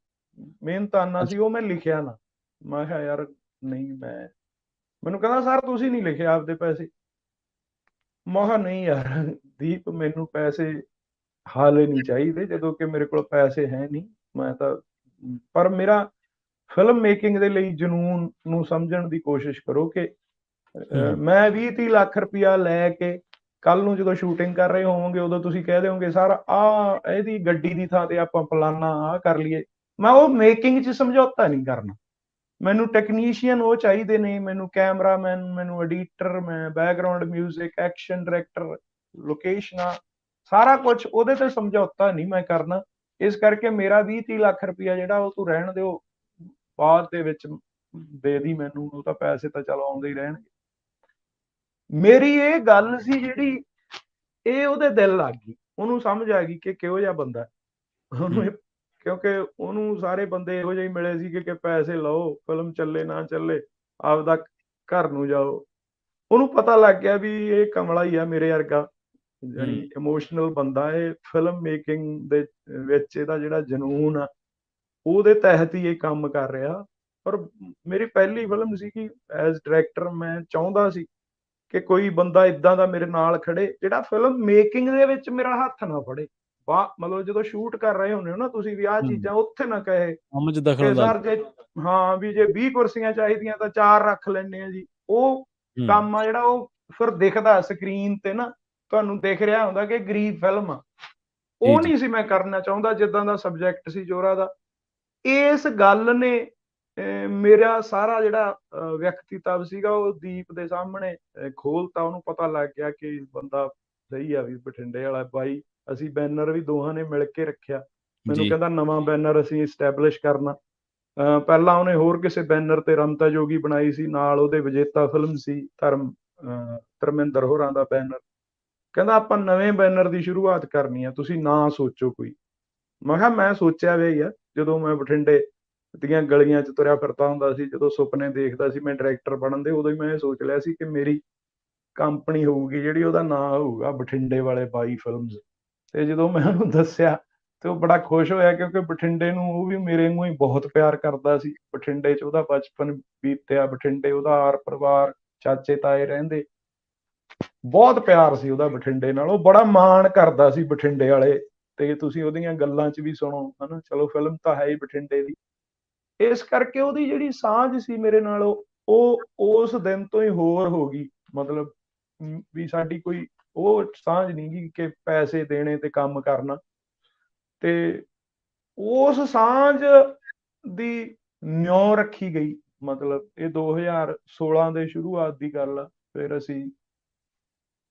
ਮਿਹਨਤਾਨਾ ਸੀ ਉਹ ਮੈਂ ਲਿਖਿਆ ਨਾ। ਮੈਂ ਕਿਹਾ ਯਾਰ ਨਹੀਂ, ਮੈਨੂੰ ਕਹਿੰਦਾ ਸਰ ਤੁਸੀਂ ਨਹੀਂ ਲਿਖੇ ਆਪਦੇ ਪੈਸੇ। ਮੈਂ ਕਿਹਾ ਨਹੀਂ ਯਾਰ ਦੀਪ, ਮੈਨੂੰ ਪੈਸੇ ਹਾਲੇ ਨਹੀਂ ਚਾਹੀਦੇ ਜਦੋਂ ਕਿ ਮੇਰੇ ਕੋਲ ਪੈਸੇ ਹੈ ਨਹੀਂ। ਮੈਂ ਤਾਂ ਪਰ ਮੇਰਾ ਫਿਲਮ ਮੇਕਿੰਗ ਦੇ ਲਈ ਜਨੂਨ ਨੂੰ ਸਮਝਣ ਦੀ ਕੋਸ਼ਿਸ਼ ਕਰੋ ਕਿ ਮੈਂ 20-30 ਲੱਖ ਰੁਪਇਆ ਲੈ ਕੇ ਕੱਲ ਨੂੰ ਜਦੋਂ ਸ਼ੂਟਿੰਗ ਕਰ ਰਹੇ ਹੋਵੋਗੇ ਉਦੋਂ ਤੁਸੀਂ ਕਹਿ ਦਿਓਗੇ ਸਰ ਇਹਦੀ ਗੱਡੀ ਦੀ ਥਾਂ ਤੇ ਆਪਾਂ ਫਲਾਨਾ ਆਹ ਕਰ ਲਈਏ। ਮੈਂ ਉਹ ਮੇਕਿੰਗ 'ਚ ਸਮਝੌਤਾ ਨਹੀਂ ਕਰਨਾ। ਮੈਨੂੰ ਟੈਕਨੀਸ਼ੀਅਨ ਉਹ ਚਾਹੀਦੇ ਨੇ, ਮੈਨੂੰ ਕੈਮਰਾਮੈਨ, ਮੈਨੂੰ ਐਡੀਟਰ, ਮੈਂ ਬੈਕਗਰਾਉਂਡ ਮਿਊਜ਼ਿਕ, ਐਕਸ਼ਨ ਡਾਇਰੈਕਟਰ, ਲੋਕੇਸ਼ਨਾਂ, ਸਾਰਾ ਕੁਝ ਉਹਦੇ ਤੇ ਸਮਝੌਤਾ ਨਹੀਂ ਮੈਂ ਕਰਨਾ। ਇਸ ਕਰਕੇ ਮੇਰਾ 20-30 ਲੱਖ ਰੁਪਇਆ ਜਿਹੜਾ ਉਹ ਤੂੰ ਰਹਿਣ ਦਿਓ, ਬਾਅਦ ਦੇ ਵਿੱਚ ਦੇ ਦੀ ਮੈਨੂੰ, ਉਹ ਤਾਂ ਪੈਸੇ ਤਾਂ ਚਲੋ ਆਉਂਦੇ ਹੀ ਰਹਿਣਗੇ। ਮੇਰੀ ਇਹ ਗੱਲ ਸੀ ਜਿਹੜੀ, ਇਹ ਉਹਦੇ ਦਿਲ ਲੱਗ ਗਈ, ਉਹਨੂੰ ਸਮਝ ਆ ਗਈ ਕਿ ਕਿਹੋ ਜਿਹਾ ਬੰਦਾ ਉਹਨੂੰ, ਕਿਉਂਕਿ ਉਹਨੂੰ ਸਾਰੇ ਬੰਦੇ ਇਹੋ ਜਿਹੇ ਮਿਲੇ ਸੀ ਕਿ ਪੈਸੇ ਲਓ, ਫਿਲਮ ਚੱਲੇ ਨਾ ਚੱਲੇ ਆਪਦਾ ਘਰ ਨੂੰ ਜਾਓ। ਉਹਨੂੰ ਪਤਾ ਲੱਗ ਗਿਆ ਵੀ ਇਹ ਕਮਲਾ ਹੀ ਆ ਮੇਰੇ ਵਰਗਾ, ਜਾਨੀ ਇਮੋਸ਼ਨਲ ਬੰਦਾ। ਇਹ ਫਿਲਮ ਮੇਕਿੰਗ ਦੇ ਵਿੱਚ ਇਹਦਾ ਜਿਹੜਾ ਜਨੂਨ ਆ ਉਹਦੇ ਤਹਿਤ ਹੀ ਇਹ ਕੰਮ ਕਰ ਰਿਹਾ। ਪਰ ਮੇਰੀ ਪਹਿਲੀ ਫਿਲਮ ਸੀਗੀ ਐਜ਼ ਡਾਇਰੈਕਟਰ, ਮੈਂ ਚਾਹੁੰਦਾ ਸੀ ਕਿ ਕੋਈ ਬੰਦਾ ਇਦਾਂ ਦਾ ਮੇਰੇ ਨਾਲ ਖੜੇ ਜਿਹੜਾ ਫਿਲਮ ਮੇਕਿੰਗ ਦੇ ਵਿੱਚ ਮੇਰਾ ਹੱਥ ਨਾ ਫੜੇ। ਮਤਲਬ ਜਦੋਂ ਸ਼ੂਟ ਕਰ ਰਹੇ ਹੁੰਦੇ ਹੋ ਨਾ ਤੁਸੀਂ, ਵੀ ਆਹ ਚੀਜ਼ਾਂ ਉੱਥੇ ਨਾ ਕਹੇ ਕੰਮ 'ਚ ਦਖਲ ਕਿ ਸਰ ਅੰਦਾਜ਼ੀ। ਜੇ ਹਾਂ ਵੀ ਜੇ 20 ਕੁਰਸੀਆਂ ਚਾਹੀਦੀਆਂ ਤਾਂ 4 ਰੱਖ ਲੈਂਦੇ ਆ ਜੀ। ਉਹ ਕੰਮ ਆ ਜਿਹੜਾ ਉਹ ਫਿਰ ਦਿਖਦਾ ਸਕਰੀਨ ਤੇ ਨਾ, ਤੁਹਾਨੂੰ ਦਿਖ ਰਿਹਾ ਹੁੰਦਾ ਕਿ ਗਰੀਬ ਫਿਲਮ ਆ। ਜੀ, ਉਹ ਜੀ। ਨਹੀਂ ਸੀ ਮੈਂ ਕਰਨਾ ਚਾਹੁੰਦਾ ਜਿੱਦਾਂ ਦਾ ਸਬਜੈਕਟ ਸੀ ਜੋਰਾ ਦਾ। ਇਸ ਗੱਲ ਨੇ ਮੇਰਾ ਸਾਰਾ ਜਿਹੜਾ ਵਿਅਕਤੀਤਵ ਸੀਗਾ ਉਹ ਦੀਪ ਦੇ ਸਾਹਮਣੇ ਖੋਲਤਾ। ਉਹਨੂੰ ਪਤਾ ਲੱਗ ਗਿਆ ਕਿ ਬੰਦਾ ਸਹੀ ਆ, ਵੀ ਬਠਿੰਡੇ ਵਾਲਾ ਬਾਈ। ਅਸੀਂ ਬੈਨਰ ਵੀ ਦੋਹਾਂ ਨੇ ਮਿਲ ਕੇ ਰੱਖਿਆ। ਮੈਨੂੰ ਜੀ। ਕਹਿੰਦਾ ਨਵਾਂ ਬੈਨਰ ਅਸੀਂ ਇਸਟੈਬਲਿਸ਼ ਕਰਨਾ। ਪਹਿਲਾਂ ਉਹਨੇ ਹੋਰ ਕਿਸੇ ਬੈਨਰ ਤੇ ਰਮਤਾ ਜੋਗੀ ਬਣਾਈ ਸੀ, ਨਾਲ ਉਹਦੇ ਵਿਜੇਤਾ ਫਿਲਮ ਸੀ ਧਰਮਿੰਦਰ ਹੋਰਾਂ ਦਾ ਬੈਨਰ। ਕਹਿੰਦਾ ਆਪਾਂ ਨਵੇਂ ਬੈਨਰ ਦੀ ਸ਼ੁਰੂਆਤ ਕਰਨੀ ਆ, ਤੁਸੀਂ ਨਾ ਸੋਚੋ ਕੋਈ। ਮੈਂ ਕਿਹਾ ਮੈਂ ਸੋਚਿਆ ਵੇ ਯਾਰ, ਜਦੋਂ ਮੈਂ ਬਠਿੰਡੇ ਦੀਆਂ ਗਲੀਆਂ 'ਚ ਤੁਰਿਆ ਫਿਰਦਾ ਹੁੰਦਾ ਸੀ, ਜਦੋਂ ਸੁਪਨੇ ਦੇਖਦਾ ਸੀ ਮੈਂ ਡਾਇਰੈਕਟਰ ਬਣਨ ਦੇ, ਉਦੋਂ ਹੀ ਮੈਂ ਇਹ ਸੋਚ ਲਿਆ ਸੀ ਕਿ ਮੇਰੀ ਕੰਪਨੀ ਹੋਊਗੀ ਜਿਹੜੀ, ਉਹਦਾ ਨਾਂ ਹੋਊਗਾ ਬਠਿੰਡੇ ਵਾਲੇ ਬਾਈ ਫਿਲਮਸ। ਤੇ ਜਦੋਂ ਮੈਂ ਉਹਨੂੰ ਦੱਸਿਆ ਤੇ ਉਹ ਬੜਾ ਖੁਸ਼ ਹੋਇਆ, ਕਿਉਂਕਿ ਬਠਿੰਡੇ ਨੂੰ ਉਹ ਵੀ ਮੇਰੇ ਨੂੰ ਹੀ ਬਹੁਤ ਪਿਆਰ ਕਰਦਾ ਸੀ। ਬਠਿੰਡੇ 'ਚ ਉਹਦਾ ਬਚਪਨ ਬੀਤਿਆ, ਬਠਿੰਡੇ ਉਹਦਾ ਆਰ ਪਰਿਵਾਰ, ਚਾਚੇ ਤਾਏ ਰਹਿੰਦੇ, ਬਹੁਤ ਪਿਆਰ ਸੀ ਉਹਦਾ ਬਠਿੰਡੇ ਨਾਲ। ਉਹ ਬੜਾ ਮਾਣ ਕਰਦਾ ਸੀ ਬਠਿੰਡੇ ਵਾਲੇ ਤੇ। ਤੁਸੀਂ ਉਹਦੀਆਂ ਗੱਲਾਂ 'ਚ ਵੀ ਸੁਣੋ ਹਨਾ, ਚਲੋ ਫਿਲਮ ਤਾਂ ਹੈ ਹੀ ਬਠਿੰਡੇ ਦੀ। ਇਸ ਕਰਕੇ ਉਹਦੀ ਜਿਹੜੀ ਸਾਂਝ ਸੀ ਮੇਰੇ ਨਾਲ, ਉਹ ਉਸ ਦਿਨ ਤੋਂ ਹੀ ਹੋਰ ਹੋ ਗਈ। ਮਤਲਬ ਵੀ ਸਾਡੀ ਕੋਈ ਉਹ ਸਾਂਝ ਨਹੀਂ ਗਈ ਕਿ ਪੈਸੇ ਦੇਣੇ ਤੇ ਕੰਮ ਕਰਨਾ। ਤੇ ਉਸ ਸਾਂਝ ਦੀ ਨਿਉ ਰੱਖੀ ਗਈ। ਮਤਲਬ ਇਹ 2016 ਦੇ ਸ਼ੁਰੂਆਤ ਦੀ ਗੱਲ ਆ। ਫਿਰ ਅਸੀਂ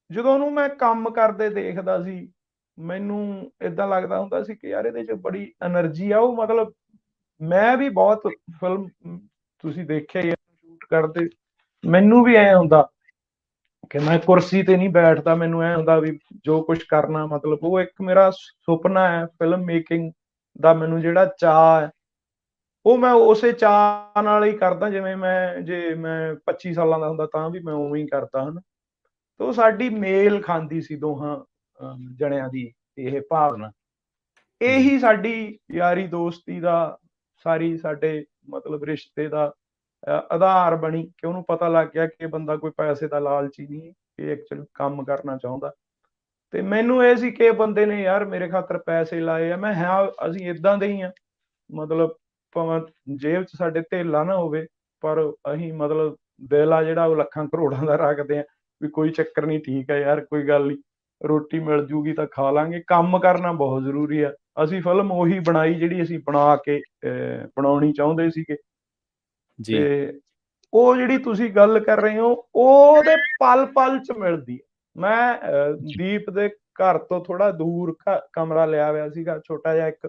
ਜਦੋਂ ਉਹਨੂੰ ਮੈਂ ਕੰਮ ਕਰਦੇ ਦੇਖਦਾ ਸੀ, ਮੈਨੂੰ ਏਦਾਂ ਲੱਗਦਾ ਹੁੰਦਾ ਸੀ ਕਿ ਯਾਰ ਇਹਦੇ 'ਚ ਬੜੀ એનર્ਜੀ ਆ। ਉਹ ਮਤਲਬ ਮੈਂ ਵੀ ਬਹੁਤ ਫਿਲਮ ਤੁਸੀਂ ਦੇਖਿਆ ਹੀ ਸ਼ੂਟ ਕਰਦੇ, ਮੈਨੂੰ ਵੀ ਐ ਹੁੰਦਾ ਕਿ ਮੈਂ ਕੁਰਸੀ ਤੇ ਨਹੀਂ ਬੈਠਦਾ। ਮੈਨੂੰ ਐ ਹੁੰਦਾ ਵੀ ਜੋ ਕੁਝ ਕਰਨਾ, ਮਤਲਬ ਉਹ ਇੱਕ ਮੇਰਾ ਸੁਪਨਾ ਹੈ ਫਿਲਮ ਮੇਕਿੰਗ ਦਾ। ਮੈਨੂੰ ਜਿਹੜਾ ਚਾਅ ਹੈ ਉਹ ਮੈਂ ਉਸੇ ਚਾਅ ਨਾਲ ਹੀ ਕਰਦਾ ਜਿਵੇਂ ਜੇ ਮੈਂ 25 ਸਾਲਾਂ ਦਾ ਹੁੰਦਾ ਤਾਂ ਵੀ ਮੈਂ ਉਵੇਂ ਹੀ ਕਰਦਾ ਹਨ। ਤੇ ਉਹ ਸਾਡੀ ਮੇਲ ਖਾਂਦੀ ਸੀ ਦੋਹਾਂ ਜਣਿਆਂ ਦੀ ਇਹ ਭਾਵਨਾ। ਜੀ। ਇਹੀ ਸਾਡੀ ਯਾਰੀ ਦੋਸਤੀ ਦਾ, ਸਾਰੀ ਸਾਡੇ ਮਤਲਬ ਰਿਸ਼ਤੇ ਦਾ ਆਧਾਰ ਬਣੀ ਕਿ ਉਹਨੂੰ ਪਤਾ ਲੱਗ ਗਿਆ ਕਿ ਇਹ ਬੰਦਾ ਕੋਈ ਪੈਸੇ ਦਾ ਲਾਲਚੀ ਨਹੀਂ, ਇਹ ਐਕਚੁਅਲੀ ਕੰਮ ਕਰਨਾ ਚਾਹੁੰਦਾ। ਤੇ ਮੈਨੂੰ ਇਹ ਸੀ ਕਿ ਇਹ ਬੰਦੇ ਨੇ ਯਾਰ ਮੇਰੇ ਖਾਤਰ ਪੈਸੇ ਲਾਏ ਆ। ਮੈਂ ਅਸੀਂ ਇਦਾਂ ਦੇ ਹੀ ਆ, ਮਤਲਬ ਭਾਵੇਂ ਜੇਬ 'ਚ ਸਾਡੇ ਧੇਲਾ ਨਾ ਹੋਵੇ, ਪਰ ਅਸੀਂ ਮਤਲਬ ਦਿਲ ਆ ਜਿਹੜਾ ਉਹ ਲੱਖਾਂ ਕਰੋੜਾਂ ਦਾ ਰੱਖਦੇ ਆ ਵੀ ਕੋਈ ਚੱਕਰ ਨਹੀਂ, ਠੀਕ ਹੈ ਯਾਰ ਕੋਈ ਗੱਲ ਨਹੀਂ, ਰੋਟੀ ਮਿਲ ਜੂਗੀ ਤਾਂ ਖਾ ਲਾਂਗੇ। ਕੰਮ ਕਰਨਾ ਬਹੁਤ ਜ਼ਰੂਰੀ ਆ। ਅਸੀਂ ਫਿਲਮ ਉਹੀ ਬਣਾਈ ਜਿਹੜੀ ਅਸੀਂ ਬਣਾਉਣੀ ਚਾਹੁੰਦੇ ਸੀਗੇ। ਜੀ। ਤੇ ਉਹ ਜਿਹੜੀ ਤੁਸੀਂ ਗੱਲ ਕਰ ਰਹੇ ਹੋ ਉਹਦੇ ਪਲ ਪਲ 'ਚ ਮਿਲਦੀ। ਮੈਂ ਦੀਪ ਦੇ ਘਰ ਤੋਂ ਥੋੜਾ ਦੂਰ ਕਮਰਾ ਲਿਆ ਹੋਇਆ ਸੀਗਾ, ਛੋਟਾ ਜਿਹਾ ਇੱਕ,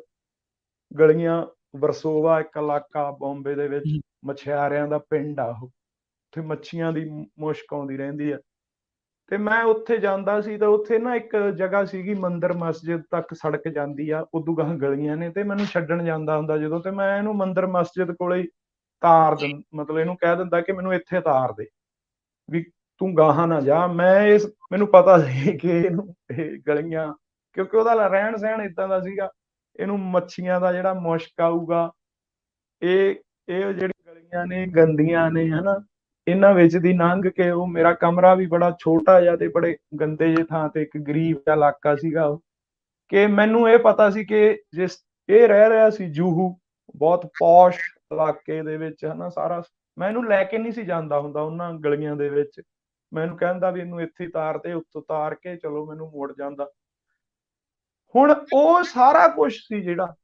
ਗਲੀਆਂ, ਵਰਸੋਵਾ ਇੱਕ ਇਲਾਕਾ ਬੰਬੇ ਦੇ ਵਿੱਚ, ਹੂੰ, ਮਛਿਆਰਿਆਂ ਦਾ ਪਿੰਡ ਆ ਉਹ, ਉੱਥੇ ਮੱਛੀਆਂ ਦੀ ਮੁਸ਼ਕ ਆਉਂਦੀ ਰਹਿੰਦੀ ਆ। ਤੇ ਮੈਂ ਉੱਥੇ ਜਾਂਦਾ ਸੀ ਤਾਂ ਉੱਥੇ ਨਾ ਇੱਕ ਜਗ੍ਹਾ ਸੀਗੀ, ਮੰਦਿਰ ਮਸਜਿਦ ਤੱਕ ਸੜਕ ਜਾਂਦੀ ਆ, ਉਦੋਂ ਗਾਹਾਂ ਗਲੀਆਂ ਨੇ, ਤੇ ਮੈਨੂੰ ਛੱਡਣ ਜਾਂਦਾ ਹੁੰਦਾ ਜਦੋਂ, ਤੇ ਮੈਂ ਇਹਨੂੰ ਮੰਦਿਰ ਮਸਜਿਦ ਕੋਲੇ ਹੀ ਮਤਲਬ ਇਹਨੂੰ ਕਹਿ ਦਿੰਦਾ ਕਿ ਮੈਨੂੰ ਇੱਥੇ ਤਾਰ ਦੇ, ਵੀ ਤੂੰ ਗਾਹਾਂ ਨਾ ਜਾ। ਮੈਨੂੰ ਪਤਾ ਸੀ ਕਿ ਇਹਨੂੰ ਇਹ ਗਲੀਆਂ, ਕਿਉਂਕਿ ਉਹਦਾ ਰਹਿਣ ਸਹਿਣ ਏਦਾਂ ਦਾ ਸੀਗਾ, ਇਹਨੂੰ ਮੱਛੀਆਂ ਦਾ ਜਿਹੜਾ ਮੁਸ਼ਕ ਆਊਗਾ, ਇਹ ਜਿਹੜੀ ਗਲੀਆਂ ਨੇ ਗੰਦੀਆਂ ਨੇ ਹਨਾ, ਇਹਨਾਂ ਵਿੱਚ ਦੀ ਲੰਘ ਕੇ, ਉਹ ਮੇਰਾ ਕਮਰਾ ਵੀ ਬੜਾ ਛੋਟਾ ਜਿਹਾ ਤੇ ਬੜੇ ਗੰਦੇ ਜਿਹੇ ਥਾਂ ਤੇ, ਇੱਕ ਗਰੀਬ ਜਿਹਾ ਇਲਾਕਾ ਸੀਗਾ ਉਹ, ਕਿ ਮੈਨੂੰ ਇਹ ਪਤਾ ਸੀ ਕਿ ਜਿਸ ਇਹ ਰਹਿ ਰਿਹਾ ਸੀ ਜੂਹੂ, ਬਹੁਤ ਪੌਸ਼ ਇਲਾਕੇ ਦੇ ਵਿੱਚ ਹਨਾ, ਸਾਰਾ ਮੈਂ ਇਹਨੂੰ ਲੈ ਕੇ ਨਹੀਂ ਸੀ ਜਾਂਦਾ ਹੁੰਦਾ ਉਹਨਾਂ ਗਲੀਆਂ ਦੇ ਵਿੱਚ, ਮੈਨੂੰ ਕਹਿੰਦਾ ਵੀ ਇਹਨੂੰ ਇੱਥੇ ਤਾਰ ਤੇ, ਉੱਤੋਂ ਤਾਰ ਕੇ ਚਲੋ ਮੈਨੂੰ ਮੁੜ ਜਾਂਦਾ। ਹੁਣ ਉਹ ਸਾਰਾ ਕੁਝ ਸੀ ਜਿਹੜਾ,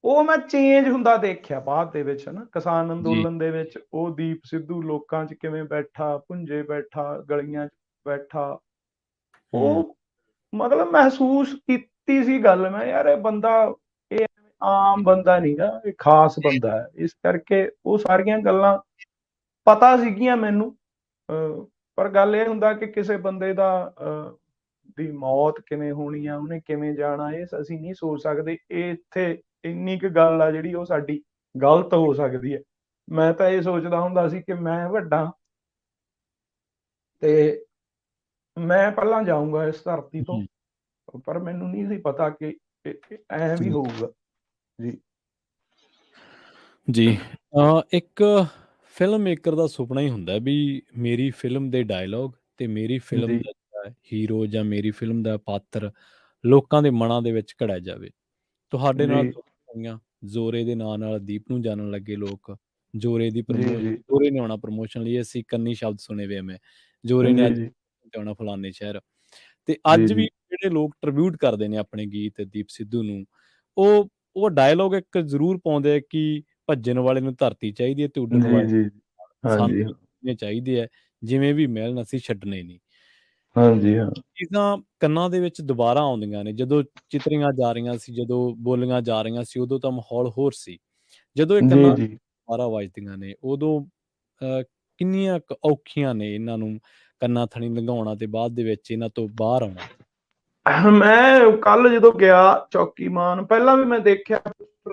ਉਹ ਮੈਂ ਚੇਂਜ ਹੁੰਦਾ ਦੇਖਿਆ ਬਾਅਦ ਦੇ ਵਿੱਚ ਹਨਾ, ਕਿਸਾਨ ਜੀ, ਅੰਦੋਲਨ ਦੇ ਵਿੱਚ ਉਹ ਦੀਪ ਸਿੱਧੂ ਲੋਕਾਂ 'ਚ ਕਿਵੇਂ ਬੈਠਾ, ਭੁੰਜੇ ਬੈਠਾ, ਗਲੀਆਂ 'ਚ ਬੈਠਾ, ਹੂੰ, ਉਹ ਮਤਲਬ ਮਹਿਸੂਸ ਕੀਤੀ ਸੀ ਗੱਲ ਮੈਂ, ਯਾਰ ਇਹ ਬੰਦਾ, ਇਹ ਆਮ ਬੰਦਾ ਨਹੀਂਗਾ, ਇਹ ਖਾਸ ਬੰਦਾ ਹੈ। ਇਸ ਕਰਕੇ ਉਹ ਸਾਰੀਆਂ ਗੱਲਾਂ ਪਤਾ ਸੀਗੀਆਂ ਮੈਨੂੰ, ਪਰ ਗੱਲ ਇਹ ਹੁੰਦਾ ਕਿ ਕਿਸੇ ਬੰਦੇ ਦਾ ਦੀ ਮੌਤ ਕਿਵੇਂ ਹੋਣੀ ਆ, ਉਹਨੇ ਕਿਵੇਂ ਜਾਣਾ, ਇਹ ਅਸੀਂ ਨਹੀਂ ਸੋਚ ਸਕਦੇ। ਇਹ ਇੱਥੇ ਇੰਨੀ ਕੁ ਗੱਲ ਆ ਜਿਹੜੀ ਉਹ ਸਾਡੀ ਗਲਤ ਹੋ ਸਕਦੀ ਹੈ। ਮੈਂ ਤਾਂ ਇਹ ਸੋਚਦਾ ਹੁੰਦਾ ਸੀ ਕਿ ਮੈਂ ਵੱਡਾ ਤੇ ਮੈਂ ਪਹਿਲਾਂ ਜਾਊਂਗਾ ਇਸ ਧਰਤੀ ਤੋਂ, ਹੂੰ, ਪਰ ਮੈਨੂੰ ਨਹੀਂ ਸੀ ਪਤਾ ਕਿ ਐਂ ਵੀ ਜੀ, ਹੋਊਗਾ। ਜੀ ਜੀ। ਇੱਕ ਫਿਲਮ ਮੇਕਰ ਦਾ ਸੁਪਨਾ ਹੀ ਹੁੰਦਾ ਵੀ ਮੇਰੀ ਫਿਲਮ ਦੇ ਡਾਇਲੋਗ ਤੇ ਮੇਰੀ ਫਿਲਮ ਜੀ ਦਾ ਜਿਹੜਾ ਹੀਰੋ ਜਾਂ ਮੇਰੀ ਫਿਲਮ ਦਾ ਪਾਤਰ ਲੋਕਾਂ ਦੇ ਮਨਾਂ ਦੇ ਵਿੱਚ ਘੜਿਆ ਜਾਵੇ। ਤੁਹਾਡੇ ਜੀ ਨਾਲ ਹੋਈਆਂ, ਜ਼ੋਰੇ ਦੇ ਨਾਂ ਨਾਲ ਦੀਪ ਨੂੰ ਜਾਣਨ ਲੱਗੇ ਲੋਕ, ਜੀ ਜੀ ਜ਼ੋਰੇ ਨੇ ਆਉਣਾ ਪ੍ਰਮੋਸ਼ਨ ਲਈ, ਅਸੀਂ ਕੰਨੀ ਸ਼ਬਦ ਸੁਣੇ ਵੇ ਮੈਂ, ਜ਼ੋਰੇ ਨੇ ਜੀ ਅੱਜ ਜੀ ਤੇ ਆਉਣਾ ਫਲਾਣੇ ਸ਼ਹਿਰ। ਤੇ ਜੀ ਅੱਜ ਵੀ ਜੀ ਜਿਹੜੇ ਲੋਕ ਟ੍ਰਿਬਿਊਟ ਕਰਦੇ ਨੇ ਆਪਣੇ ਗੀਤ ਦੀਪ ਸਿੱਧੂ ਨੂੰ, ਉਹ ਡਾਇਲੋਗ ਇੱਕ ਜ਼ਰੂਰ ਪਾਉਂਦੇ ਆ ਕਿ ਭੱਜਣ ਵਾਲੇ ਨੂੰ ਧਰਤੀ ਚਾਹੀਦੀ ਹੈ ਤੇ ਉੱਡਣ ਜੀ ਵਾਲੇ ਜੀ ਸਾਨੂੰ ਹਾਂਜੀ ਵੀ ਉੱਡਣੇ ਚਾਹੀਦੇ ਆ, ਜਿਵੇਂ ਵੀ ਮਿਲਣ ਅਸੀਂ ਛੱਡਣੇ ਨਹੀਂ। ਹਾਂਜੀ ਹਾਂ ਚੀਜ਼ਾਂ ਕੰਨਾਂ ਦੇ ਵਿੱਚ ਦੁਬਾਰਾ ਆਉਂਦੀਆਂ ਨੇ, ਜਦੋਂ ਚਿਤਰੀਆਂ ਜਾ ਰਹੀਆਂ ਸੀ, ਜਦੋਂ ਬੋਲੀਆਂ ਜਾ ਰਹੀਆਂ ਸੀ, ਉਦੋਂ ਤਾਂ ਮਾਹੌਲ ਹੋਰ ਸੀ। ਜਦੋਂ ਇਹ ਜੀ ਕੰਨਾਂ ਜੀ ਦੁਬਾਰਾ ਵੱਜਦੀਆਂ ਨੇ, ਉਦੋਂ ਕਿੰਨੀਆਂ ਕੁ ਔਖੀਆਂ ਨੇ ਇਹਨਾਂ ਨੂੰ ਕੰਨਾਂ ਥਣੀ ਲੰਘਾਉਣਾ ਤੇ ਬਾਅਦ ਦੇ ਵਿੱਚ ਇਹਨਾਂ ਤੋਂ ਬਾਹਰ ਆਉਣਾ। ਮੈਂ ਕੱਲ ਜਦੋਂ ਗਿਆ ਚੌਕੀਮਾਨ, ਪਹਿਲਾਂ ਵੀ ਮੈਂ ਦੇਖਿਆ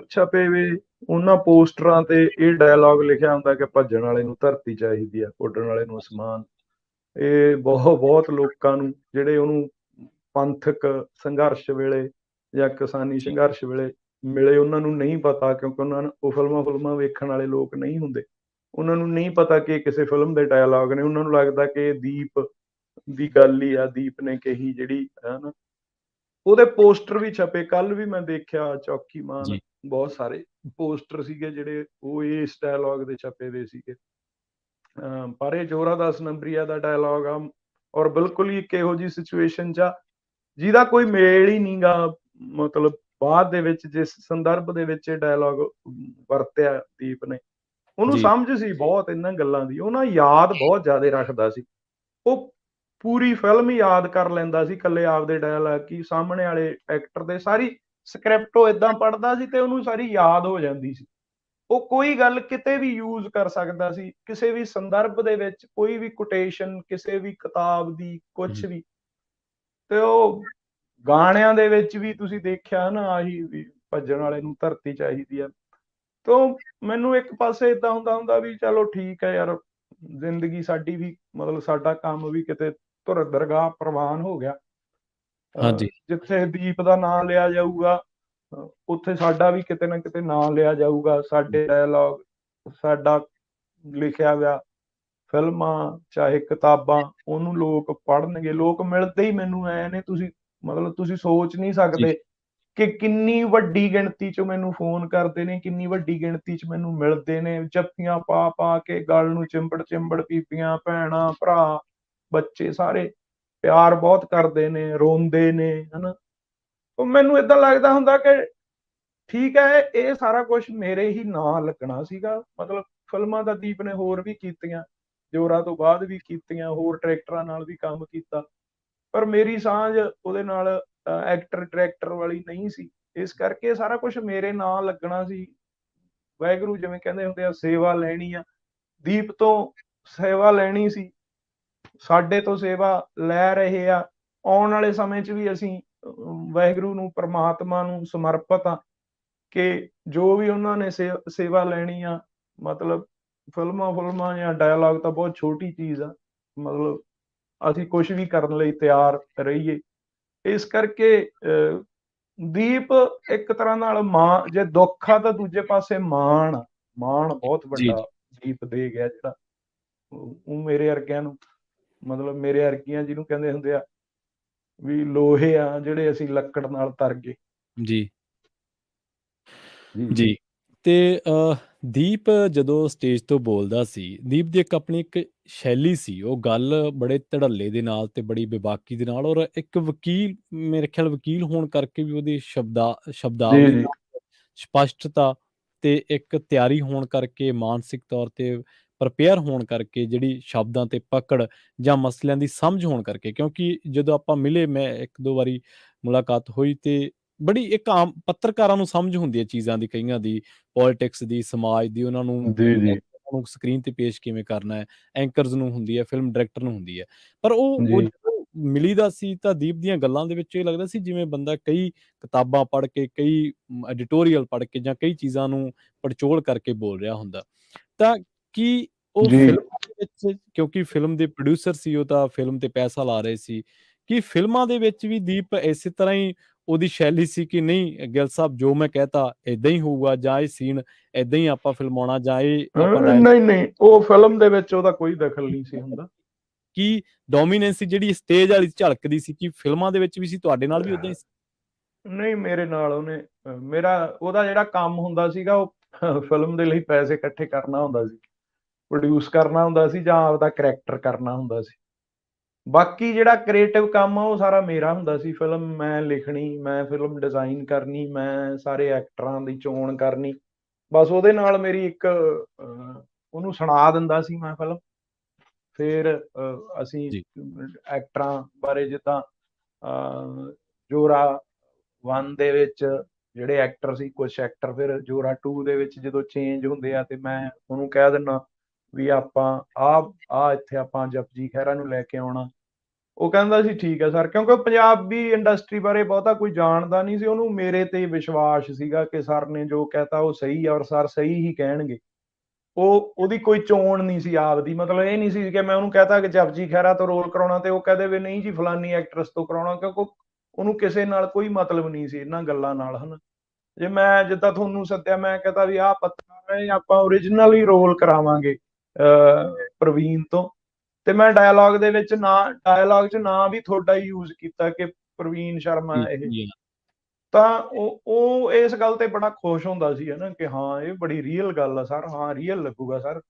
ਛਪੇ ਵੇ ਉਹਨਾਂ ਪੋਸਟਰਾਂ ਤੇ ਇਹ ਡਾਇਲੌਗ ਲਿਖਿਆ ਹੁੰਦਾ ਕਿ ਭੱਜਣ ਵਾਲੇ ਨੂੰ ਧਰਤੀ ਚਾਹੀਦੀ ਆ, ਉੱਡਣ ਵਾਲੇ ਨੂੰ ਅਸਮਾਨ। ਇਹ ਬਹੁਤ ਬਹੁਤ ਲੋਕਾਂ ਨੂੰ, ਜਿਹੜੇ ਉਹਨੂੰ ਪੰਥਕ ਸੰਘਰਸ਼ ਵੇਲੇ ਜਾਂ ਕਿਸਾਨੀ ਜੀ, ਸੰਘਰਸ਼ ਵੇਲੇ ਮਿਲੇ, ਉਹਨਾਂ ਨੂੰ ਨਹੀਂ ਪਤਾ, ਕਿਉਂਕਿ ਉਹਨਾਂ ਨੂੰ ਉਹ ਫਿਲਮਾਂ ਵੇਖਣ ਵਾਲੇ ਲੋਕ ਨਹੀਂ ਹੁੰਦੇ, ਉਹਨਾਂ ਨੂੰ ਨਹੀਂ ਪਤਾ ਕਿ ਇਹ ਕਿਸੇ ਫਿਲਮ ਦੇ ਡਾਇਲੌਗ ਨੇ। ਉਹਨਾਂ ਨੂੰ ਲੱਗਦਾ ਕਿ ਇਹ ਦੀਪ ਦੀ ਗੱਲ ਹੀ ਆ, ਦੀਪ ਨੇ ਕਹੀ ਜਿਹੜੀ ਹੈ ਨਾ। ਉਹਦੇ ਪੋਸਟਰ ਵੀ ਛਪੇ, ਕੱਲ ਵੀ ਮੈਂ ਦੇਖਿਆ ਚੌਕੀਮਾਨ, ਜੀ, ਬਹੁਤ ਸਾਰੇ ਪੋਸਟਰ ਸੀਗੇ ਜਿਹੜੇ ਉਹ ਇਸ ਡਾਇਲੌਗ ਦੇ ਛਪੇ ਦੇ ਸੀਗੇ। ਪਰ ਇਹ ਜੋਰਾ 10 ਨੰਬਰੀਆ ਦਾ ਡਾਇਲੌਗ ਆ, ਔਰ ਬਿਲਕੁਲ ਹੀ ਇੱਕ ਇਹੋ ਜਿਹੀ ਸਿਚੁਏਸ਼ਨ 'ਚ ਆ ਜਿਹਦਾ ਕੋਈ ਮੇਲ ਹੀ ਨਹੀਂਗਾ, ਮਤਲਬ ਬਾਅਦ ਦੇ ਵਿੱਚ ਜਿਸ ਸੰਦਰਭ ਦੇ ਵਿੱਚ ਇਹ ਡਾਇਲੌਗ ਵਰਤਿਆ ਦੀਪ ਨੇ, ਉਹਨੂੰ ਜੀ, ਸਮਝ ਸੀ ਬਹੁਤ ਇਹਨਾਂ ਗੱਲਾਂ ਦੀ, ਉਹ ਨਾ ਯਾਦ ਬਹੁਤ ਜ਼ਿਆਦਾ ਰੱਖਦਾ ਸੀ। ਉਹ ਪੂਰੀ ਫਿਲਮ ਹੀ ਯਾਦ ਕਰ ਲੈਂਦਾ ਸੀ, ਇਕੱਲੇ ਆਪਦੇ ਡਾਇਲੌਗ ਕੀ, ਸਾਹਮਣੇ ਵਾਲੇ ਐਕਟਰ ਦੇ ਸਾਰੀ ਸਕ੍ਰਿਪਟ ਉਹ ਏਦਾਂ ਪੜ੍ਹਦਾ ਸੀ ਤੇ ਉਹਨੂੰ ਸਾਰੀ ਯਾਦ ਹੋ ਜਾਂਦੀ ਸੀ। ਉਹ ਕੋਈ ਗੱਲ ਕਿਤੇ ਵੀ ਯੂਜ਼ ਕਰ ਸਕਦਾ ਸੀ, ਕਿਸੇ ਵੀ ਸੰਦਰਭ ਦੇ ਵਿੱਚ, ਕੋਈ ਵੀ ਕੋਟੇਸ਼ਨ ਕਿਸੇ ਵੀ ਕਿਤਾਬ ਦੀ, ਹੂੰ, ਕੁਛ ਵੀ। ਤੇ ਉਹ ਗਾਣਿਆਂ ਦੇ ਵਿੱਚ ਵੀ ਤੁਸੀਂ ਦੇਖਿਆ ਨਾ, ਆਹੀ ਵੀ ਭੱਜਣ ਵਾਲੇ ਨੂੰ ਧਰਤੀ ਚਾਹੀਦੀ ਆ। ਤੇ ਉਹ ਮੈਨੂੰ ਇੱਕ ਪਾਸੇ ਏਦਾਂ ਹੁੰਦਾ ਵੀ ਚਲੋ ਠੀਕ ਹੈ ਯਾਰ, ਜ਼ਿੰਦਗੀ ਸਾਡੀ ਵੀ, ਮਤਲਬ ਸਾਡਾ ਕੰਮ ਵੀ ਕਿਤੇ ਧੁਰ ਦਰਗਾਹ ਪ੍ਰਵਾਨ ਹੋ ਗਿਆ। ਹਾਂਜੀ, ਜਿੱਥੇ ਦੀਪ ਦਾ ਨਾਂ ਲਿਆ ਜਾਊਗਾ, ਉੱਥੇ ਸਾਡਾ ਵੀ ਕਿਤੇ ਨਾ ਕਿਤੇ ਨਾਂ ਲਿਆ ਜਾਊਗਾ, ਸਾਡੇ ਡਾਇਲੌਗ, ਸਾਡਾ ਲਿਖਿਆ ਹੋਇਆ ਫਿਲਮਾਂ ਚਾਹੇ ਕਿਤਾਬਾਂ, ਉਹਨੂੰ ਲੋਕ ਪੜ੍ਹਨਗੇ। ਲੋਕ ਮਿਲਦੇ ਹੀ ਮੈਨੂੰ ਐ ਨੇ, ਤੁਸੀਂ ਮਤਲਬ ਤੁਸੀਂ ਸੋਚ ਨਹੀਂ ਜੀ, ਸਕਦੇ ਕਿ ਕਿੰਨੀ ਵੱਡੀ ਗਿਣਤੀ 'ਚ ਮੈਨੂੰ ਫੋਨ ਕਰਦੇ ਨੇ, ਕਿੰਨੀ ਵੱਡੀ ਗਿਣਤੀ 'ਚ ਮੈਨੂੰ ਮਿਲਦੇ ਨੇ, ਜੱਫੀਆਂ ਪਾ ਪਾ ਕੇ ਗਲ ਨੂੰ ਚਿੰਬੜ ਚਿੰਬੜ, ਬੀਬੀਆਂ, ਭੈਣਾਂ, ਭਰਾ, ਬੱਚੇ ਸਾਰੇ ਪਿਆਰ ਬਹੁਤ ਕਰਦੇ ਨੇ, ਰੋਂਦੇ ਨੇ ਹਨਾ। ਉਹ ਮੈਨੂੰ ਏਦਾਂ ਲੱਗਦਾ ਹੁੰਦਾ ਕਿ ਠੀਕ ਹੈ, ਇਹ ਸਾਰਾ ਕੁਝ ਮੇਰੇ ਹੀ ਨਾਂ ਲੱਗਣਾ ਸੀਗਾ। ਮਤਲਬ ਫਿਲਮਾਂ ਤਾਂ ਦੀਪ ਨੇ ਹੋਰ ਵੀ ਕੀਤੀਆਂ, ਜੋਰਾ ਤੋਂ ਬਾਅਦ ਵੀ ਕੀਤੀਆਂ, ਹੋਰ ਡਾਇਰੈਕਟਰਾਂ ਨਾਲ ਵੀ ਕੰਮ ਕੀਤਾ, ਪਰ ਮੇਰੀ ਸਾਂਝ ਉਹਦੇ ਨਾਲ ਐਕਟਰ ਡਾਇਰੈਕਟਰ ਵਾਲੀ ਨਹੀਂ ਸੀ। ਇਸ ਕਰਕੇ ਸਾਰਾ ਕੁਝ ਮੇਰੇ ਨਾਂ ਲੱਗਣਾ ਸੀ। ਵਾਹਿਗੁਰੂ ਜਿਵੇਂ ਕਹਿੰਦੇ ਹੁੰਦੇ ਆ, ਸੇਵਾ ਲੈਣੀ ਆ, ਦੀਪ ਤੋਂ ਸੇਵਾ ਲੈਣੀ ਸੀ, ਸਾਡੇ ਤੋਂ ਸੇਵਾ ਲੈ ਰਹੇ ਆ। ਆਉਣ ਵਾਲੇ ਸਮੇਂ 'ਚ ਵੀ ਅਸੀਂ ਵਾਹਿਗੁਰੂ ਨੂੰ, ਪ੍ਰਮਾਤਮਾ ਨੂੰ ਸਮਰਪਿਤ ਆ ਕਿ ਜੋ ਵੀ ਉਹਨਾਂ ਨੇ ਸੇਵਾ ਲੈਣੀ ਆ, ਮਤਲਬ ਫਿਲਮਾਂ ਜਾਂ ਡਾਇਲੋਗ ਤਾਂ ਬਹੁਤ ਛੋਟੀ ਚੀਜ਼ ਆ, ਮਤਲਬ ਅਸੀਂ ਕੁਝ ਵੀ ਕਰਨ ਲਈ ਤਿਆਰ ਰਹੀਏ। ਇਸ ਕਰਕੇ ਦੀਪ ਇੱਕ ਤਰ੍ਹਾਂ ਨਾਲ ਮਾਂ, ਜੇ ਦੁੱਖ ਆ ਤਾਂ ਦੂਜੇ ਪਾਸੇ ਮਾਣ ਬਹੁਤ ਜੀ, ਵੱਡਾ ਦੀਪ ਦੇ ਗਿਆ, ਜਿਹੜਾ ਉਹ ਮੇਰੇ ਵਰਗਿਆਂ ਨੂੰ, ਮਤਲਬ ਮੇਰੇ ਵਰਗੀਆਂ ਜਿਹਨੂੰ ਕਹਿੰਦੇ ਹੁੰਦੇ ਆ ਵੀ ਲੋਹੇ ਆ, ਜਿਹੜੇ ਅਸੀਂ ਲੱਕੜ ਨਾਲ ਤਰ ਗਏ। ਜੀ, ਜੀ ਜੀ। ਤੇ ਦੀਪ ਜਦੋਂ ਸਟੇਜ ਤੋਂ ਬੋਲਦਾ ਸੀ, ਦੀਪ ਦੀ ਇੱਕ ਆਪਣੀ ਇੱਕ ਸ਼ੈਲੀ ਸੀ, ਉਹ ਗੱਲ ਬੜੇ ਧੜੱਲੇ ਦੇ ਨਾਲ ਤੇ ਬੜੀ ਬੇਬਾਕੀ ਦੇ ਨਾਲ, ਔਰ ਇੱਕ ਵਕੀਲ, ਮੇਰੇ ਖਿਆਲ ਵਕੀਲ ਹੋਣ ਕਰਕੇ ਵੀ ਉਹਦੀ ਜੀ ਸ਼ਬਦਾਵਲੀ ਜੀ ਨਾਲ ਸਪਸ਼ਟਤਾ ਤੇ ਇੱਕ ਤਿਆਰੀ ਹੋਣ ਕਰਕੇ, ਮਾਨਸਿਕ ਤੌਰ ਤੇ ਪ੍ਰਿਪੇਅਰ ਹੋਣ ਕਰਕੇ, ਜਿਹੜੀ ਸ਼ਬਦਾਂ ਤੇ ਪਕੜ ਜਾਂ ਮਸਲਿਆਂ ਦੀ ਸਮਝ ਹੋਣ ਕਰਕੇ, ਕਿਉਂਕਿ ਜਦੋਂ ਆਪਾਂ ਮਿਲੇ, ਮੈਂ 1-2 ਵਾਰੀ ਮੁਲਾਕਾਤ ਹੋਈ ਤੇ ਬੜੀ ਇੱਕ ਆਮ ਪੱਤਰਕਾਰਾਂ ਨੂੰ ਸਮਝ ਹੁੰਦੀ ਹੈ ਚੀਜ਼ਾਂ ਦੀ, ਕਈਆਂ ਦੀ ਪੋਲਿਟਿਕਸ ਦੀ, ਸਮਾਜ ਦੀ, ਉਹਨਾਂ ਜੀ ਜੀ ਨੂੰ ਸਕਰੀਨ ਤੇ ਪੇਸ਼ ਕਿਵੇਂ ਕਰਨਾ ਹੈ, ਐਂਕਰਸ ਨੂੰ ਹੁੰਦੀ ਹੈ, ਫਿਲਮ ਡਾਇਰੈਕਟਰ ਨੂੰ ਹੁੰਦੀ ਹੈ। ਪਰ ਉਹ ਜੀ ਜਦੋਂ ਮਿਲੀਦਾ ਸੀ ਤਾਂ ਦੀਪ ਦੀਆਂ ਗੱਲਾਂ ਦੇ ਵਿੱਚ ਇਹ ਲੱਗਦਾ ਸੀ ਜਿਵੇਂ ਬੰਦਾ ਕਈ ਕਿਤਾਬਾਂ ਪੜ੍ਹ ਕੇ, ਕਈ ਐਡੀਟੋਰੀਅਲ ਪੜ੍ਹ ਕੇ ਜਾਂ ਕਈ ਚੀਜ਼ਾਂ ਨੂੰ ਪੜਚੋਲ ਕਰਕੇ ਬੋਲ ਰਿਹਾ ਹੁੰਦਾ। ਤਾਂ ਕੀ ਉਹ ਜੀ ਫਿਲਮਾਂ ਦੇ ਵਿੱਚ, ਕਿਉਂਕਿ ਫਿਲਮ ਦੇ ਪ੍ਰੋਡਿਊਸਰ ਸੀ, ਉਹ ਤਾਂ ਫਿਲਮ ਤੇ ਪੈਸਾ ਲਾ ਰਹੇ ਸੀ, ਕੀ ਫਿਲਮਾਂ ਦੇ ਵਿੱਚ ਵੀ ਦੀਪ ਇਸੇ ਤਰ੍ਹਾਂ ਹੀ ਉਹਦੀ ਸ਼ੈਲੀ ਸੀ ਕਿ ਨਹੀਂ, ਗਿੱਲ ਸਾਹਿਬ ਜੋ ਮੈਂ ਕਹਿਤਾ ਏਦਾਂ ਹੀ ਹੋਊਗਾ, ਜਾਂ ਇਹ ਸੀਨ ਏਦਾਂ ਹੀ ਆਪਾਂ ਫਿਲਮਾਉਣਾ, ਜਾਂ ਇਹ ਆਪਾਂ ਨਹੀਂ ਨਹੀਂ, ਉਹ ਫਿਲਮ ਦੇ ਵਿੱਚ ਉਹਦਾ ਕੋਈ ਦਖਲ ਨਹੀਂ ਸੀ ਹੁੰਦਾ। ਕੀ ਡੋਮੀਨੈਂਸ ਜਿਹੜੀ ਸਟੇਜ ਵਾਲੀ ਝਲਕਦੀ ਸੀ, ਕਿ ਫਿਲਮਾਂ ਦੇ ਵਿੱਚ ਵੀ ਸੀ, ਤੁਹਾਡੇ ਨਾਲ ਵੀ ਉਦਾਂ ਹੀ ਸੀ? ਨਹੀਂ, ਮੇਰੇ ਨਾਲ ਉਹਨੇ ਉਹਦਾ ਜਿਹੜਾ ਕੰਮ ਹੁੰਦਾ ਸੀਗਾ, ਉਹ ਫਿਲਮ ਦੇ ਲਈ ਪੈਸੇ ਇਕੱਠੇ ਕਰਨਾ ਹੁੰਦਾ ਸੀ, ਪ੍ਰੋਡਿਊਸ ਕਰਨਾ ਹੁੰਦਾ ਸੀ, ਜਾਂ ਆਪਦਾ ਕਰੈਕਟਰ ਕਰਨਾ ਹੁੰਦਾ ਸੀ। ਬਾਕੀ ਜਿਹੜਾ ਕ੍ਰੀਏਟਿਵ ਕੰਮ ਆ ਉਹ ਸਾਰਾ ਮੇਰਾ ਹੁੰਦਾ ਸੀ। ਫਿਲਮ ਮੈਂ ਲਿਖਣੀ, ਮੈਂ ਫਿਲਮ ਡਿਜ਼ਾਈਨ ਕਰਨੀ, ਮੈਂ ਸਾਰੇ ਐਕਟਰਾਂ ਦੀ ਚੋਣ ਕਰਨੀ। ਬਸ ਉਹਦੇ ਨਾਲ ਮੇਰੀ ਇੱਕ ਉਹਨੂੰ ਸੁਣਾ ਦਿੰਦਾ ਸੀ ਮੈਂ ਫਿਲਮ। ਫਿਰ ਅਸੀਂ ਜੀ, ਐਕਟਰਾਂ ਬਾਰੇ, ਜਿੱਦਾਂ ਜੋਰਾ 1 ਦੇ ਵਿੱਚ ਜਿਹੜੇ ਐਕਟਰ ਸੀ, ਕੁਛ ਐਕਟਰ ਫਿਰ ਜੋਰਾ 2 ਦੇ ਵਿੱਚ ਜਦੋਂ ਚੇਂਜ ਹੁੰਦੇ ਆ, ਤੇ ਮੈਂ ਉਹਨੂੰ ਕਹਿ ਦਿੰਦਾ ਵੀ ਆਪਾਂ ਇੱਥੇ ਆਪਾਂ ਜਪਜੀ ਖਹਿਰਾ ਨੂੰ ਲੈ ਕੇ ਆਉਣਾ। ਉਹ ਕਹਿੰਦਾ ਸੀ ਠੀਕ ਹੈ ਸਰ, ਕਿਉਂਕਿ ਉਹ ਪੰਜਾਬੀ ਇੰਡਸਟਰੀ ਬਾਰੇ ਬਹੁਤਾ ਕੋਈ ਜਾਣਦਾ ਨਹੀਂ ਸੀ। ਉਹਨੂੰ ਮੇਰੇ ਤੇ ਵਿਸ਼ਵਾਸ ਸੀਗਾ ਕਿ ਸਰ ਨੇ ਜੋ ਕਹਿਤਾ ਉਹ ਸਹੀ ਆ, ਔਰ ਸਰ ਸਹੀ ਹੀ ਕਹਿਣਗੇ। ਉਹਦੀ ਕੋਈ ਚੋਣ ਨਹੀਂ ਸੀ ਆਪਦੀ, ਮਤਲਬ ਇਹ ਨਹੀਂ ਸੀ ਕਿ ਮੈਂ ਉਹਨੂੰ ਕਹਤਾ ਕਿ ਜਪਜੀ ਖਹਿਰਾ ਤੋਂ ਰੋਲ ਕਰਾਉਣਾ ਤੇ ਉਹ ਕਹਦੇ ਵੀ ਨਹੀਂ ਜੀ ਫਲਾਨੀ ਐਕਟਰਸ ਤੋਂ ਕਰਾਉਣਾ, ਕਿਉਂਕਿ ਉਹਨੂੰ ਕਿਸੇ ਨਾਲ ਕੋਈ ਮਤਲਬ ਨਹੀਂ ਸੀ ਇਹਨਾਂ ਗੱਲਾਂ ਨਾਲ, ਹਨਾ। ਜੇ ਮੈਂ ਜਿੱਦਾਂ ਤੁਹਾਨੂੰ ਸੱਦਿਆ, ਮੈਂ ਕਹਤਾ ਵੀ ਆਹ ਪੱਤਰਕਾਰ ਹੈ, ਆਪਾਂ ਓਰੀਜਨਲ ਹੀ ਰੋਲ ਕਰਾਵਾਂਗੇ ਪ੍ਰਵੀਨ ਤੋਂ, ਤੇ ਮੈਂ ਡਾਇਲੌਗ 'ਚ ਨਾਂ ਵੀ ਤੁਹਾਡਾ ਹੀ ਯੂਜ਼ ਕੀਤਾ ਕਿ ਪ੍ਰਵੀਨ ਸ਼ਰਮਾ ਜੀ, ਇਹ। ਜੀ, ਤਾਂ ਉਹ ਇਸ ਗੱਲ ਤੇ ਬੜਾ ਖੁਸ਼ ਹੁੰਦਾ ਸੀ, ਹਨਾ, ਕਿ ਹਾਂ ਇਹ ਬੜੀ ਰੀਅਲ ਗੱਲ ਆ ਸਰ, ਹਾਂ ਰੀਅਲ ਲੱਗੂਗਾ ਸਰ।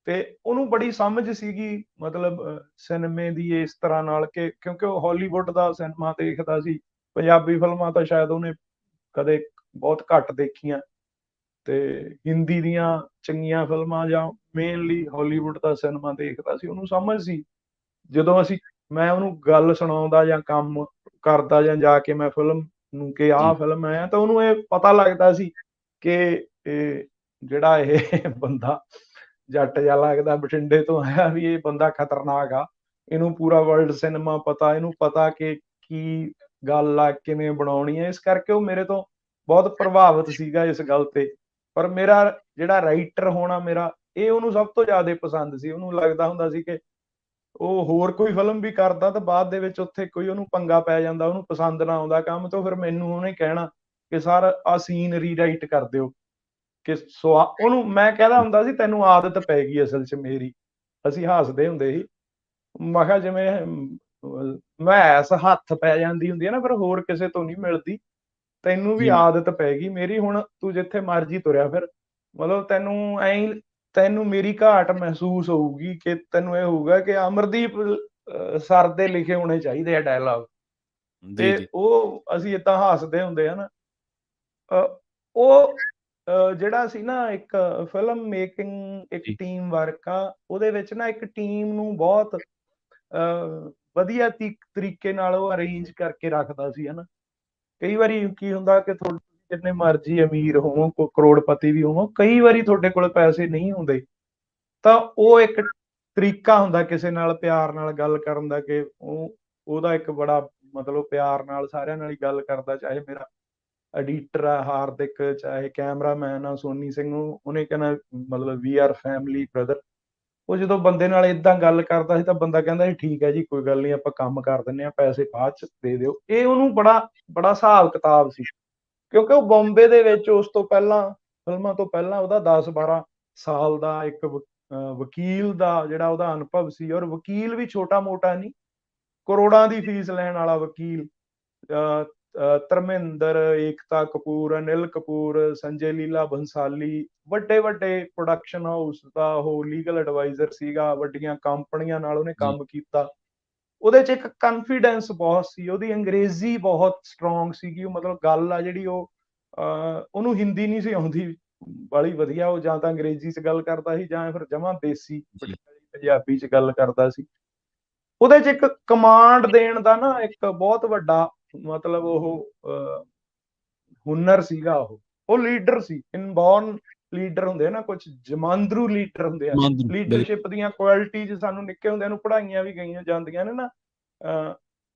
ਤੇ ਉਹਨੂੰ ਬੜੀ ਸਮਝ ਸੀਗੀ, ਮਤਲਬ ਸਿਨੇਮੇ ਦੀ ਇਸ ਤਰ੍ਹਾਂ ਨਾਲ, ਕਿ ਕਿਉਂਕਿ ਉਹ ਹਾਲੀਵੁੱਡ ਦਾ ਸਿਨੇਮਾ ਦੇਖਦਾ ਸੀ, ਪੰਜਾਬੀ ਫਿਲਮਾਂ ਤਾਂ ਸ਼ਾਇਦ ਉਹਨੇ ਕਦੇ ਬਹੁਤ ਘੱਟ ਦੇਖੀਆਂ, ਤੇ ਹਿੰਦੀ ਦੀਆਂ ਚੰਗੀਆਂ ਫਿਲਮਾਂ ਜਾਂ ਮੇਨਲੀ ਹਾਲੀਵੁੱਡ ਦਾ ਸਿਨੇਮਾ ਦੇਖਦਾ ਸੀ। ਉਹਨੂੰ ਸਮਝ ਸੀ, ਜਦੋਂ ਮੈਂ ਉਹਨੂੰ ਗੱਲ ਸੁਣਾਉਂਦਾ ਜਾਂ ਕੰਮ ਕਰਦਾ, ਜਾਂ ਜਾ ਕੇ ਮੈਂ ਫਿਲਮ ਨੂੰ ਕਿ ਜੀ, ਆਹ ਫਿਲਮ ਹੈ, ਤਾਂ ਉਹਨੂੰ ਇਹ ਪਤਾ ਲੱਗਦਾ ਸੀ ਕਿ ਇਹ ਜਿਹੜਾ ਇਹ ਬੰਦਾ ਜੱਟ ਜਿਹਾ ਲੱਗਦਾ, ਬਠਿੰਡੇ ਤੋਂ ਆਇਆ, ਵੀ ਇਹ ਬੰਦਾ ਖਤਰਨਾਕ ਆ, ਇਹਨੂੰ ਪੂਰਾ ਵਰਲਡ ਸਿਨੇਮਾ ਪਤਾ, ਇਹਨੂੰ ਪਤਾ ਕਿ ਕੀ ਗੱਲ ਆ, ਕਿਵੇਂ ਬਣਾਉਣੀ ਹੈ। ਇਸ ਕਰਕੇ ਉਹ ਮੇਰੇ ਤੋਂ ਬਹੁਤ ਪ੍ਰਭਾਵਿਤ ਸੀਗਾ ਇਸ ਗੱਲ ਤੇ। ਪਰ ਮੇਰਾ ਜਿਹੜਾ ਰਾਈਟਰ ਹੋਣਾ ਮੇਰਾ, ਇਹ ਉਹਨੂੰ ਸਭ ਤੋਂ ਜ਼ਿਆਦਾ ਪਸੰਦ ਸੀ। ਉਹਨੂੰ ਲੱਗਦਾ ਹੁੰਦਾ ਸੀ ਕਿ ਉਹ ਹੋਰ ਕੋਈ ਫਿਲਮ ਵੀ ਕਰਦਾ ਤਾਂ ਬਾਅਦ ਦੇ ਵਿੱਚ ਉੱਥੇ ਕੋਈ ਉਹਨੂੰ ਪੰਗਾ ਪੈ ਜਾਂਦਾ, ਉਹਨੂੰ ਪਸੰਦ ਨਾ ਆਉਂਦਾ ਕੰਮ, ਤਾਂ ਫਿਰ ਮੈਨੂੰ ਉਹਨੇ ਕਹਿਣਾ ਕਿ ਸਰ ਆਹ ਸੀਨ ਰੀਰਾਈਟ ਕਰ ਦਿਓ। ਕਿ ਉਹਨੂੰ ਮੈਂ ਕਹਿੰਦਾ ਹੁੰਦਾ ਸੀ ਤੈਨੂੰ ਆਦਤ ਪੈ ਗਈ ਅਸਲ 'ਚ ਮੇਰੀ। ਅਸੀਂ ਹੱਸਦੇ ਹੁੰਦੇ ਸੀ। ਮੈਂ ਕਿਹਾ ਜਿਵੇਂ ਮੈਸ ਹੱਥ ਪੈ ਜਾਂਦੀ ਹੁੰਦੀ ਹੈ ਨਾ, ਫਿਰ ਹੋਰ ਕਿਸੇ ਤੋਂ ਨਹੀਂ ਮਿਲਦੀ, ਤੈਨੂੰ ਵੀ ਜੀ, ਆਦਤ ਪੈ ਗਈ ਮੇਰੀ, ਹੁਣ ਤੂੰ ਜਿੱਥੇ ਮਰਜ਼ੀ ਤੁਰਿਆ ਫਿਰ, ਮਤਲਬ ਤੈਨੂੰ ਮੇਰੀ ਘਾਟ ਮਹਿਸੂਸ ਹੋਊਗੀ, ਕਿ ਤੈਨੂੰ ਇਹ ਹੋਊਗਾ ਕਿ ਅਮਰਦੀਪ ਸਰ ਦੇ ਲਿਖੇ ਹੋਣੇ ਚਾਹੀਦੇ ਆ ਡਾਇਲੌਗ। ਜੀ, ਤੇ ਜੀ, ਉਹ ਅਸੀਂ ਏਦਾਂ ਹੱਸਦੇ ਹੁੰਦੇ ਆ ਨਾ। ਉਹ ਜਿਹੜਾ ਸੀ ਨਾ, ਇੱਕ ਫਿਲਮ ਮੇਕਿੰਗ, ਇੱਕ ਜੀ, ਟੀਮ ਵਰਕ ਆ, ਉਹਦੇ ਵਿੱਚ ਨਾ ਇੱਕ ਟੀਮ ਨੂੰ ਬਹੁਤ ਵਧੀਆ ਤਰੀਕੇ ਨਾਲ ਉਹ ਅਰੇਂਜ ਕਰਕੇ ਰੱਖਦਾ ਸੀ, ਹਨਾ। ਕਈ ਵਾਰੀ ਕੀ ਹੁੰਦਾ ਕਿ ਤੁਹਾਡੇ ਜਿੰਨੇ ਮਰਜ਼ੀ ਅਮੀਰ ਹੋਵੋ, ਕਰੋੜਪਤੀ ਵੀ ਹੋਵੋ, ਕਈ ਵਾਰੀ ਤੁਹਾਡੇ ਕੋਲ ਪੈਸੇ ਨਹੀਂ ਹੁੰਦੇ, ਤਾਂ ਉਹ ਇੱਕ ਤਰੀਕਾ ਹੁੰਦਾ ਕਿਸੇ ਨਾਲ ਪਿਆਰ ਨਾਲ ਗੱਲ ਕਰਨ ਦਾ, ਕਿ ਉਹਦਾ ਇੱਕ ਬੜਾ ਮਤਲਬ ਪਿਆਰ ਨਾਲ ਸਾਰਿਆਂ ਨਾਲ ਹੀ ਗੱਲ ਕਰਦਾ, ਚਾਹੇ ਮੇਰਾ ਐਡੀਟਰ ਆ ਹਾਰਦਿਕ, ਚਾਹੇ ਕੈਮਰਾਮੈਨ ਆ ਸੋਨੀ ਸਿੰਘ, ਉਹਨੇ ਕਹਿਣਾ ਮਤਲਬ ਵੀ ਆਰ ਫੈਮਿਲੀ ਬ੍ਰਦਰ। ਉਹ ਜਦੋਂ ਬੰਦੇ ਨਾਲ ਇਦਾਂ ਗੱਲ ਕਰਦਾ ਸੀ ਤਾਂ ਬੰਦਾ ਕਹਿੰਦਾ ਸੀ ਠੀਕ ਹੈ ਜੀ, ਕੋਈ ਗੱਲ ਨਹੀਂ, ਆਪਾਂ ਕੰਮ ਕਰ ਦਿੰਦੇ ਹਾਂ, ਪੈਸੇ ਬਾਅਦ ਚ ਦੇ ਦਿਓ। ਇਹ ਉਹਨੂੰ ਬੜਾ ਬੜਾ ਹਿਸਾਬ ਕਿਤਾਬ ਸੀ, ਕਿਉਂਕਿ ਉਹ ਬੰਬੇ ਦੇ ਵਿੱਚ ਉਸ ਤੋਂ ਪਹਿਲਾਂ, ਫਿਲਮਾਂ ਤੋਂ ਪਹਿਲਾਂ, ਉਹਦਾ 10-12 ਸਾਲ ਦਾ ਇੱਕ ਵਕੀਲ ਦਾ ਜਿਹੜਾ ਉਹਦਾ ਅਨੁਭਵ ਸੀ, ਔਰ ਵਕੀਲ ਵੀ ਛੋਟਾ ਮੋਟਾ ਨਹੀਂ, ਕਰੋੜਾਂ ਦੀ ਫੀਸ ਲੈਣ ਵਾਲਾ ਵਕੀਲ। ਧਰਮਿੰਦਰ, ਏਕਤਾ ਕਪੂਰ, ਅਨਿਲ ਕਪੂਰ, ਸੰਜੇ ਲੀਲਾ ਬੰਸਾਲੀ, ਵੱਡੇ ਵੱਡੇ ਪ੍ਰੋਡਕਸ਼ਨ ਹਾਊਸ ਦਾ ਉਹ ਲੀਗਲ ਐਡਵਾਈਜ਼ਰ ਸੀਗਾ, ਵੱਡੀਆਂ ਕੰਪਨੀਆਂ ਨਾਲ ਉਹਨੇ ਜੀ ਕੰਮ ਕੀਤਾ। ਉਹਦੇ ਚ ਇੱਕ ਕਨਫੀਡੈਂਸ ਬਹੁਤ ਸੀ, ਉਹਦੀ ਅੰਗਰੇਜ਼ੀ ਬਹੁਤ ਸਟਰੋਂਗ ਸੀਗੀ, ਮਤਲਬ ਗੱਲ ਆ ਜਿਹੜੀ ਉਹ ਉਹਨੂੰ ਹਿੰਦੀ ਨਹੀਂ ਸੀ ਆਉਂਦੀ ਬੜੀ ਵਧੀਆ, ਉਹ ਜਾਂ ਤਾਂ ਅੰਗਰੇਜ਼ੀ ਚ ਗੱਲ ਕਰਦਾ ਸੀ ਜਾਂ ਫਿਰ ਜਮਾਂ ਦੇਸੀ ਜੀ ਪੰਜਾਬੀ ਚ ਗੱਲ ਕਰਦਾ ਸੀ। ਉਹਦੇ ਚ ਇੱਕ ਕਮਾਂਡ ਦੇਣ ਦਾ ਨਾ ਇੱਕ ਬਹੁਤ ਵੱਡਾ ਮਤਲਬ ਉਹ ਹੁਨਰ ਸੀਗਾ। ਉਹ ਲੀਡਰ ਸੀ, ਇਨਬੋਰਨ ਲੀਡਰ ਹੁੰਦੇ ਆ ਨਾ, ਕੁਝ ਜਮਾਂਦਰੂ ਲੀਡਰ ਹੁੰਦੇ ਆ। ਮੰਦ ਬਿਲਕੁਲ ਲੀਡਰਸ਼ਿਪ ਦੀਆਂ ਕੁਆਲਿਟੀਜ਼ ਸਾਨੂੰ ਨਿੱਕੇ ਹੁੰਦਿਆਂ ਨੂੰ ਪੜ੍ਹਾਈਆਂ ਵੀ ਗਈਆਂ ਜਾਂਦੀਆਂ ਨੇ ਨਾ,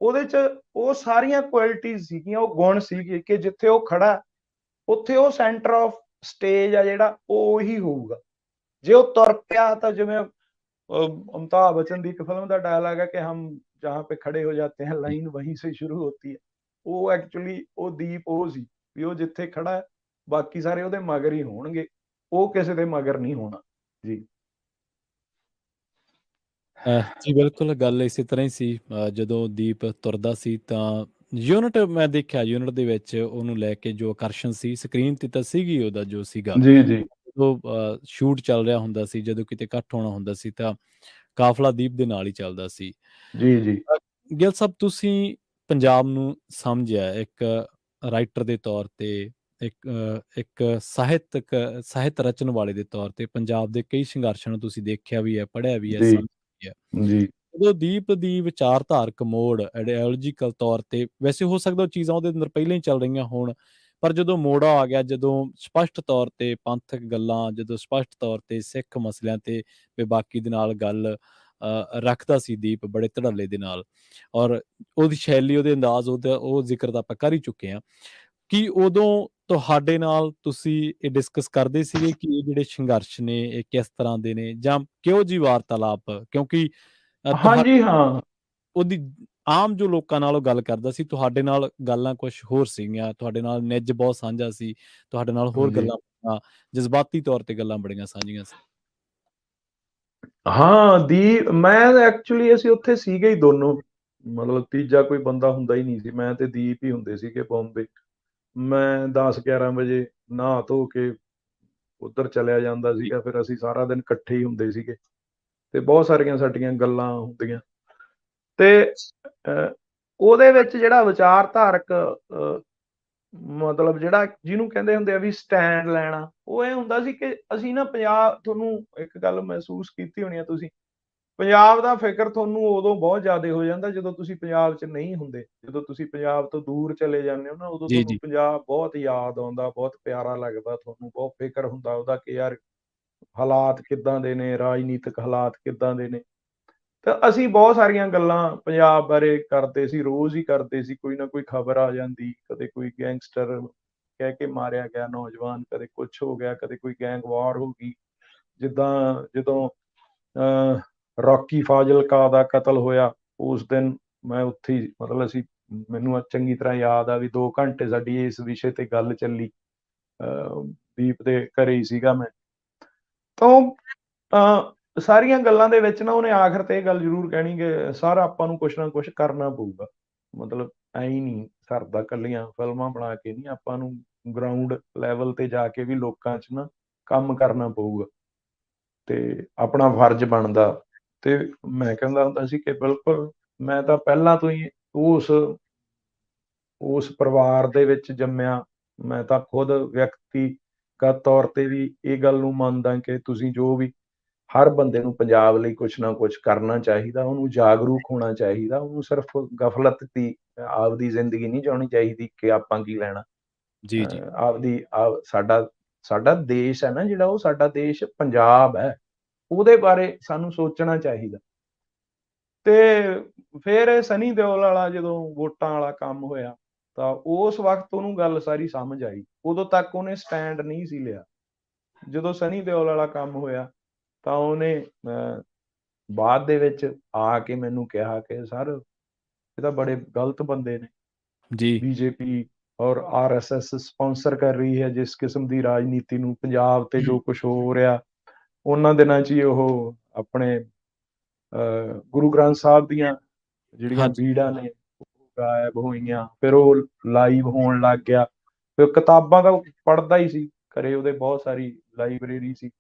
ਉਹਦੇ ਚ ਉਹ ਸਾਰੀਆਂ ਕੁਆਲਿਟੀਜ਼ ਸੀਗੀਆਂ, ਉਹ ਗੁਣ ਸੀਗੇ ਕਿ ਜਿੱਥੇ ਉਹ ਖੜਾ ਉੱਥੇ ਉਹ ਸੈਂਟਰ ਆਫ ਸਟੇਜ ਆ ਜਿਹੜਾ ਉਹ ਹੀ ਹੋਊਗਾ। ਜੇ ਉਹ ਤੁਰ ਪਿਆ ਤਾਂ ਜਿਵੇਂ अमिताभ बच्चन की एक फिल्म का डायलॉग है कि हम जहाँ पे खड़े हो जाते हैं ਜੀ लाइन वहीं से शुरू होती है। ਉਹ ਐਕਚੁਅਲੀ ਉਹ ਦੀਪ ਉਹ ਸੀ ਵੀ ਉਹ ਜਿੱਥੇ ਖੜਾ ਹੈ ਬਾਕੀ ਸਾਰੇ ਉਹਦੇ ਮਗਰ ਹੀ ਹੋਣਗੇ, ਉਹ ਕਿਸੇ ਦੇ ਮਗਰ ਨਹੀਂ ਹੋਣਾ ਜੀ। ਜੀ ਬਿਲਕੁਲ ਗੱਲ ਇਸੇ ਤਰ੍ਹਾਂ ਹੀ ਸੀ। ਜਦੋਂ ਦੀਪ ਤੁਰਦਾ ਸੀ ਤਾਂ ਯੂਨਿਟ ਮੈਂ ਦੇਖਿਆ, ਯੂਨਿਟ ਦੇ ਵਿੱਚ ਉਹਨੂੰ ਲੈ ਕੇ ਜੋ ਆਕਰਸ਼ਣ ਸੀ ਸਕਰੀਨ ਤੇ ਤਾਂ ਸੀਗੀ ਉਹਦਾ ਜੋ ਸੀਗਾ। ਜੀ ਜੀ ਜਦੋਂ ਸ਼ੂਟ ਚੱਲ ਰਿਹਾ ਹੁੰਦਾ ਸੀ, ਜਦੋਂ ਕਿਤੇ ਇਕੱਠ ਹੋਣਾ ਹੁੰਦਾ ਸੀ ਤਾਂ ਕਾਫਲਾ ਦੀਪ ਦੇ ਨਾਲ ਹੀ ਚੱਲਦਾ ਸੀ। ਜੀ ਜੀ ਗਿੱਲ ਸਾਹਿਬ, ਤੁਸੀਂ ਪੰਜਾਬ ਨੂੰ ਸਮਝਿਆ ਇੱਕ ਰਾਈਟਰ ਦੇ ਤੌਰ ਤੇ, ਇੱਕ ਸਾਹਿਤ ਰਚਨ ਵਾਲੇ ਦੇ ਤੌਰ ਤੇ, ਪੰਜਾਬ ਦੇ ਕਈ ਸੰਘਰਸ਼ਾਂ ਨੂੰ ਤੁਸੀਂ ਦੇਖਿਆ ਵੀ ਹੈ, ਪੜ੍ਹਿਆ ਵੀ ਹੈ, ਜੀ ਸਮਝਿਆ ਵੀ ਹੈ। ਜੀ ਜਦੋਂ ਦੀਪ ਦੀ ਵਿਚਾਰਧਾਰਕ ਮੋੜ ਆਈਡੀਓਲੋਜੀਕਲ ਤੌਰ ਤੇ, ਵੈਸੇ ਹੋ ਸਕਦਾ ਉਹ ਚੀਜ਼ਾਂ ਉਹਦੇ ਅੰਦਰ ਪਹਿਲਾਂ ਹੀ ਚੱਲ ਰਹੀਆਂ ਹੋਣ, ਪਰ ਜਦੋਂ ਮੋੜਾ ਆ ਗਿਆ, ਜਦੋਂ ਸਪਸ਼ਟ ਤੌਰ ਤੇ ਪੰਥਕ ਗੱਲਾਂ, ਜਦੋਂ ਸਪਸ਼ਟ ਤੌਰ ਤੇ ਸਿੱਖ ਮਸਲਿਆਂ ਤੇ ਬੇਬਾਕੀ ਦੇ ਨਾਲ ਗੱਲ ਰੱਖਦਾ ਸੀ ਦੀਪ ਬੜੇ ਧੜੱਲੇ ਦੇ ਨਾਲ, ਔਰ ਉਹਦੀ ਸ਼ੈਲੀ, ਉਹਦੇ ਅੰਦਾਜ਼, ਉਹਦਾ ਉਹ ਜ਼ਿਕਰ ਤਾਂ ਆਪਾਂ ਕਰ ਹੀ ਚੁੱਕੇ ਹਾਂ। ਕੀ ਉਦੋਂ ਤੁਹਾਡੇ ਨਾਲ ਤੁਸੀਂ ਇਹ ਡਿਸਕਸ ਕਰਦੇ ਸੀਗੇ ਕਿ ਇਹ ਜਿਹੜੇ ਸੰਘਰਸ਼ ਨੇ ਇਹ ਕਿਸ ਤਰ੍ਹਾਂ ਦੇ ਨੇ, ਜਾਂ ਕਿਹੋ ਜਿਹੀ ਵਾਰਤਾਲਾਪ, ਕਿਉਂਕਿ ਹਾਂਜੀ ਹਾਂ ਉਹਦੀ ਆਮ ਜੋ ਲੋਕਾਂ ਨਾਲ ਉਹ ਗੱਲ ਕਰਦਾ ਸੀ, ਤੁਹਾਡੇ ਨਾਲ ਗੱਲਾਂ ਕੁਛ ਹੋਰ ਸੀਗੀਆਂ, ਤੁਹਾਡੇ ਨਾਲ ਨਿੱਜ ਬਹੁਤ ਸਾਂਝਾ ਸੀ, ਤੁਹਾਡੇ ਨਾਲ ਹੋਰ ਜੀ ਗੱਲਾਂ ਜਜ਼ਬਾਤੀ ਤੌਰ ਤੇ ਗੱਲਾਂ ਬੜੀਆਂ ਸਾਂਝੀਆਂ ਸੀ। ਹਾਂ ਦੀ ਮੈਂ ਐਕਚੁਅਲੀ ਅਸੀਂ ਉੱਥੇ ਸੀਗੇ ਹੀ ਦੋਨੋਂ, ਮਤਲਬ ਤੀਜਾ ਕੋਈ ਬੰਦਾ ਹੁੰਦਾ ਹੀ ਨਹੀਂ ਸੀ, ਮੈਂ ਤੇ ਦੀਪ ਹੀ ਹੁੰਦੇ ਸੀਗੇ ਬੰਬੇ। ਮੈਂ 10-11 ਵਜੇ ਨਹਾ ਧੋ ਕੇ ਉੱਧਰ ਚਲਿਆ ਜਾਂਦਾ ਜੀ ਸੀਗਾ, ਫਿਰ ਅਸੀਂ ਸਾਰਾ ਦਿਨ ਇਕੱਠੇ ਹੀ ਹੁੰਦੇ ਸੀਗੇ ਤੇ ਬਹੁਤ ਸਾਰੀਆਂ ਸਾਡੀਆਂ ਗੱਲਾਂ ਹੁੰਦੀਆਂ। ਤੇ ਉਹਦੇ ਵਿੱਚ ਜਿਹੜਾ ਵਿਚਾਰਧਾਰਕ ਮਤਲਬ ਜਿਹੜਾ ਜਿਹਨੂੰ ਕਹਿੰਦੇ ਹੁੰਦੇ ਆ ਵੀ ਸਟੈਂਡ ਲੈਣਾ, ਉਹ ਇਹ ਹੁੰਦਾ ਸੀ ਕਿ ਅਸੀਂ ਨਾ ਪੰਜਾਬ, ਤੁਹਾਨੂੰ ਇੱਕ ਗੱਲ ਮਹਿਸੂਸ ਕੀਤੀ ਹੋਣੀ ਆ ਤੁਸੀਂ, ਪੰਜਾਬ ਦਾ ਫਿਕਰ ਤੁਹਾਨੂੰ ਉਦੋਂ ਬਹੁਤ ਜ਼ਿਆਦਾ ਹੋ ਜਾਂਦਾ ਜਦੋਂ ਤੁਸੀਂ ਪੰਜਾਬ 'ਚ ਨਹੀਂ ਹੁੰਦੇ। ਜਦੋਂ ਤੁਸੀਂ ਪੰਜਾਬ ਤੋਂ ਦੂਰ ਚਲੇ ਜਾਂਦੇ ਹੋ ਨਾ, ਉਦੋਂ ਜੀ ਤੁਹਾਨੂੰ ਜੀ ਪੰਜਾਬ ਬਹੁਤ ਯਾਦ ਆਉਂਦਾ, ਬਹੁਤ ਪਿਆਰਾ ਲੱਗਦਾ, ਤੁਹਾਨੂੰ ਬਹੁਤ ਫਿਕਰ ਹੁੰਦਾ ਉਹਦਾ ਕਿ ਯਾਰ ਹਾਲਾਤ ਕਿੱਦਾਂ ਦੇ ਨੇ, ਰਾਜਨੀਤਿਕ ਹਾਲਾਤ ਕਿੱਦਾਂ ਦੇ ਨੇ। ਤਾਂ ਅਸੀਂ ਬਹੁਤ ਸਾਰੀਆਂ ਗੱਲਾਂ ਪੰਜਾਬ ਬਾਰੇ ਕਰਦੇ ਸੀ, ਰੋਜ਼ ਹੀ ਕਰਦੇ ਸੀ, ਕੋਈ ਨਾ ਕੋਈ ਖਬਰ ਆ ਜਾਂਦੀ, ਕਦੇ ਕੋਈ ਗੈਂਗਸਟਰ ਕਹਿ ਕੇ ਮਾਰਿਆ ਗਿਆ ਨੌਜਵਾਨ, ਕਦੇ ਕੁਛ ਹੋ ਗਿਆ, ਕਦੇ ਕੋਈ ਗੈਂਗ ਵਾਰ ਹੋ ਗਈ। ਜਿੱਦਾਂ ਜਦੋਂ ਰੌਕੀ ਫਾਜ਼ਿਲਕਾ ਦਾ ਕਤਲ ਹੋਇਆ ਉਸ ਦਿਨ ਮੈਂ ਉੱਥੇ ਹੀ, ਮਤਲਬ ਅਸੀਂ, ਮੈਨੂੰ ਚੰਗੀ ਤਰ੍ਹਾਂ ਯਾਦ ਆ ਵੀ 2 ਘੰਟੇ ਸਾਡੀ ਇਸ ਵਿਸ਼ੇ ਤੇ ਗੱਲ ਚੱਲੀ। ਦੀਪ ਦੇ ਘਰੇ ਹੀ ਸੀਗਾ ਮੈਂ। ਤਾਂ ਸਾਰੀਆਂ ਗੱਲਾਂ ਦੇ ਵਿੱਚ ਨਾ ਉਹਨੇ ਆਖਰ ਤੇ ਇਹ ਗੱਲ ਜ਼ਰੂਰ ਕਹਿਣੀ ਕਿ ਸਰ ਆਪਾਂ ਨੂੰ ਕੁਛ ਨਾ ਕੁਛ ਕਰਨਾ ਪਊਗਾ, ਮਤਲਬ ਐਂ ਹੀ ਨਹੀਂ ਸਰਦਾ, ਕੱਲੀਆਂ ਫਿਲਮਾਂ ਬਣਾ ਕੇ ਨਹੀਂ, ਆਪਾਂ ਨੂੰ ਗਰਾਊਂਡ ਲੈਵਲ ਤੇ ਜਾ ਕੇ ਵੀ ਲੋਕਾਂ 'ਚ ਨਾ ਕੰਮ ਕਰਨਾ ਪਊਗਾ ਤੇ ਆਪਣਾ ਫਰਜ਼ ਬਣਦਾ। ਤੇ ਮੈਂ ਕਹਿੰਦਾ ਹੁੰਦਾ ਸੀ ਕਿ ਬਿਲਕੁਲ, ਮੈਂ ਤਾਂ ਪਹਿਲਾਂ ਤੋਂ ਹੀ ਉਸ ਉਸ ਪਰਿਵਾਰ ਦੇ ਵਿੱਚ ਜੰਮਿਆ। ਮੈਂ ਤਾਂ ਖੁਦ ਵਿਅਕਤੀਗਤ ਤੌਰ ਤੇ ਵੀ ਇਹ ਗੱਲ ਨੂੰ ਮੰਨਦਾ ਕਿ ਤੁਸੀਂ ਜੋ ਵੀ ਹਰ ਬੰਦੇ ਨੂੰ ਪੰਜਾਬ ਲਈ ਕੁਛ ਨਾ ਕੁਛ ਕਰਨਾ ਚਾਹੀਦਾ, ਉਹਨੂੰ ਜਾਗਰੂਕ ਹੋਣਾ ਚਾਹੀਦਾ, ਉਹਨੂੰ ਸਿਰਫ ਗਫਲਤ ਦੀ ਆਪਦੀ ਜ਼ਿੰਦਗੀ ਨਹੀਂ ਜਿਉਣੀ ਚਾਹੀਦੀ ਕਿ ਆਪਾਂ ਕੀ ਲੈਣਾ। ਜੀ, ਜੀ। ਸਾਡਾ ਸਾਡਾ ਦੇਸ਼ ਹੈ ਨਾ ਜਿਹੜਾ, ਉਹ ਸਾਡਾ ਦੇਸ਼ ਪੰਜਾਬ ਹੈ, ਉਹਦੇ ਬਾਰੇ ਸਾਨੂੰ ਸੋਚਣਾ ਚਾਹੀਦਾ। ਤੇ ਫਿਰ ਇਹ ਸਨੀ ਦਿਓਲ ਵਾਲਾ ਜਦੋਂ ਵੋਟਾਂ ਵਾਲਾ ਕੰਮ ਹੋਇਆ, ਤਾਂ ਉਸ ਵਕਤ ਉਹਨੂੰ ਗੱਲ ਸਾਰੀ ਸਮਝ ਆਈ। ਉਦੋਂ ਤੱਕ ਉਹਨੇ ਸਟੈਂਡ ਨਹੀਂ ਸੀ ਲਿਆ। ਜਦੋਂ ਸਨੀ ਦਿਓਲ ਵਾਲਾ ਕੰਮ ਹੋਇਆ ਤਾਂ ਉਹਨੇ ਬਾਅਦ ਦੇ ਵਿੱਚ ਆ ਕੇ ਮੈਨੂੰ ਕਿਹਾ ਕਿ ਸਰ, ਇਹ ਤਾਂ ਬੜੇ ਗਲਤ ਬੰਦੇ ਨੇ, ਜੀ। ਬੀਜੇਪੀ ਔਰ ਆਰਐਸਐਸ ਸਪਾਂਸਰ ਕਰ ਰਹੀ ਹੈ ਜਿਸ ਕਿਸਮ ਦੀ ਰਾਜਨੀਤੀ ਨੂੰ, ਪੰਜਾਬ ਤੇ ਜੋ ਕੁਝ ਹੋ ਰਿਹਾ। ਉਹਨਾਂ ਦਿਨਾਂ 'ਚ ਹੀ ਉਹ ਆਪਣੇ ਗੁਰੂ ਗ੍ਰੰਥ ਸਾਹਿਬ ਦੀਆਂ ਜਿਹੜੀਆਂ ਹਾਂਜੀ, ਬੀੜਾਂ ਨੇ ਗਾਇਬ ਹੋਈਆਂ, ਫਿਰ ਉਹ ਲਾਈਵ ਹੋਣ ਲੱਗ ਗਿਆ। ਫਿਰ ਕਿਤਾਬਾਂ ਤਾਂ ਪੜ੍ਹਦਾ ਹੀ ਸੀ, ਘਰੇ ਉਹਦੇ ਬਹੁਤ ਸਾਰੀ ਲਾਇਬ੍ਰੇਰੀ ਸੀ।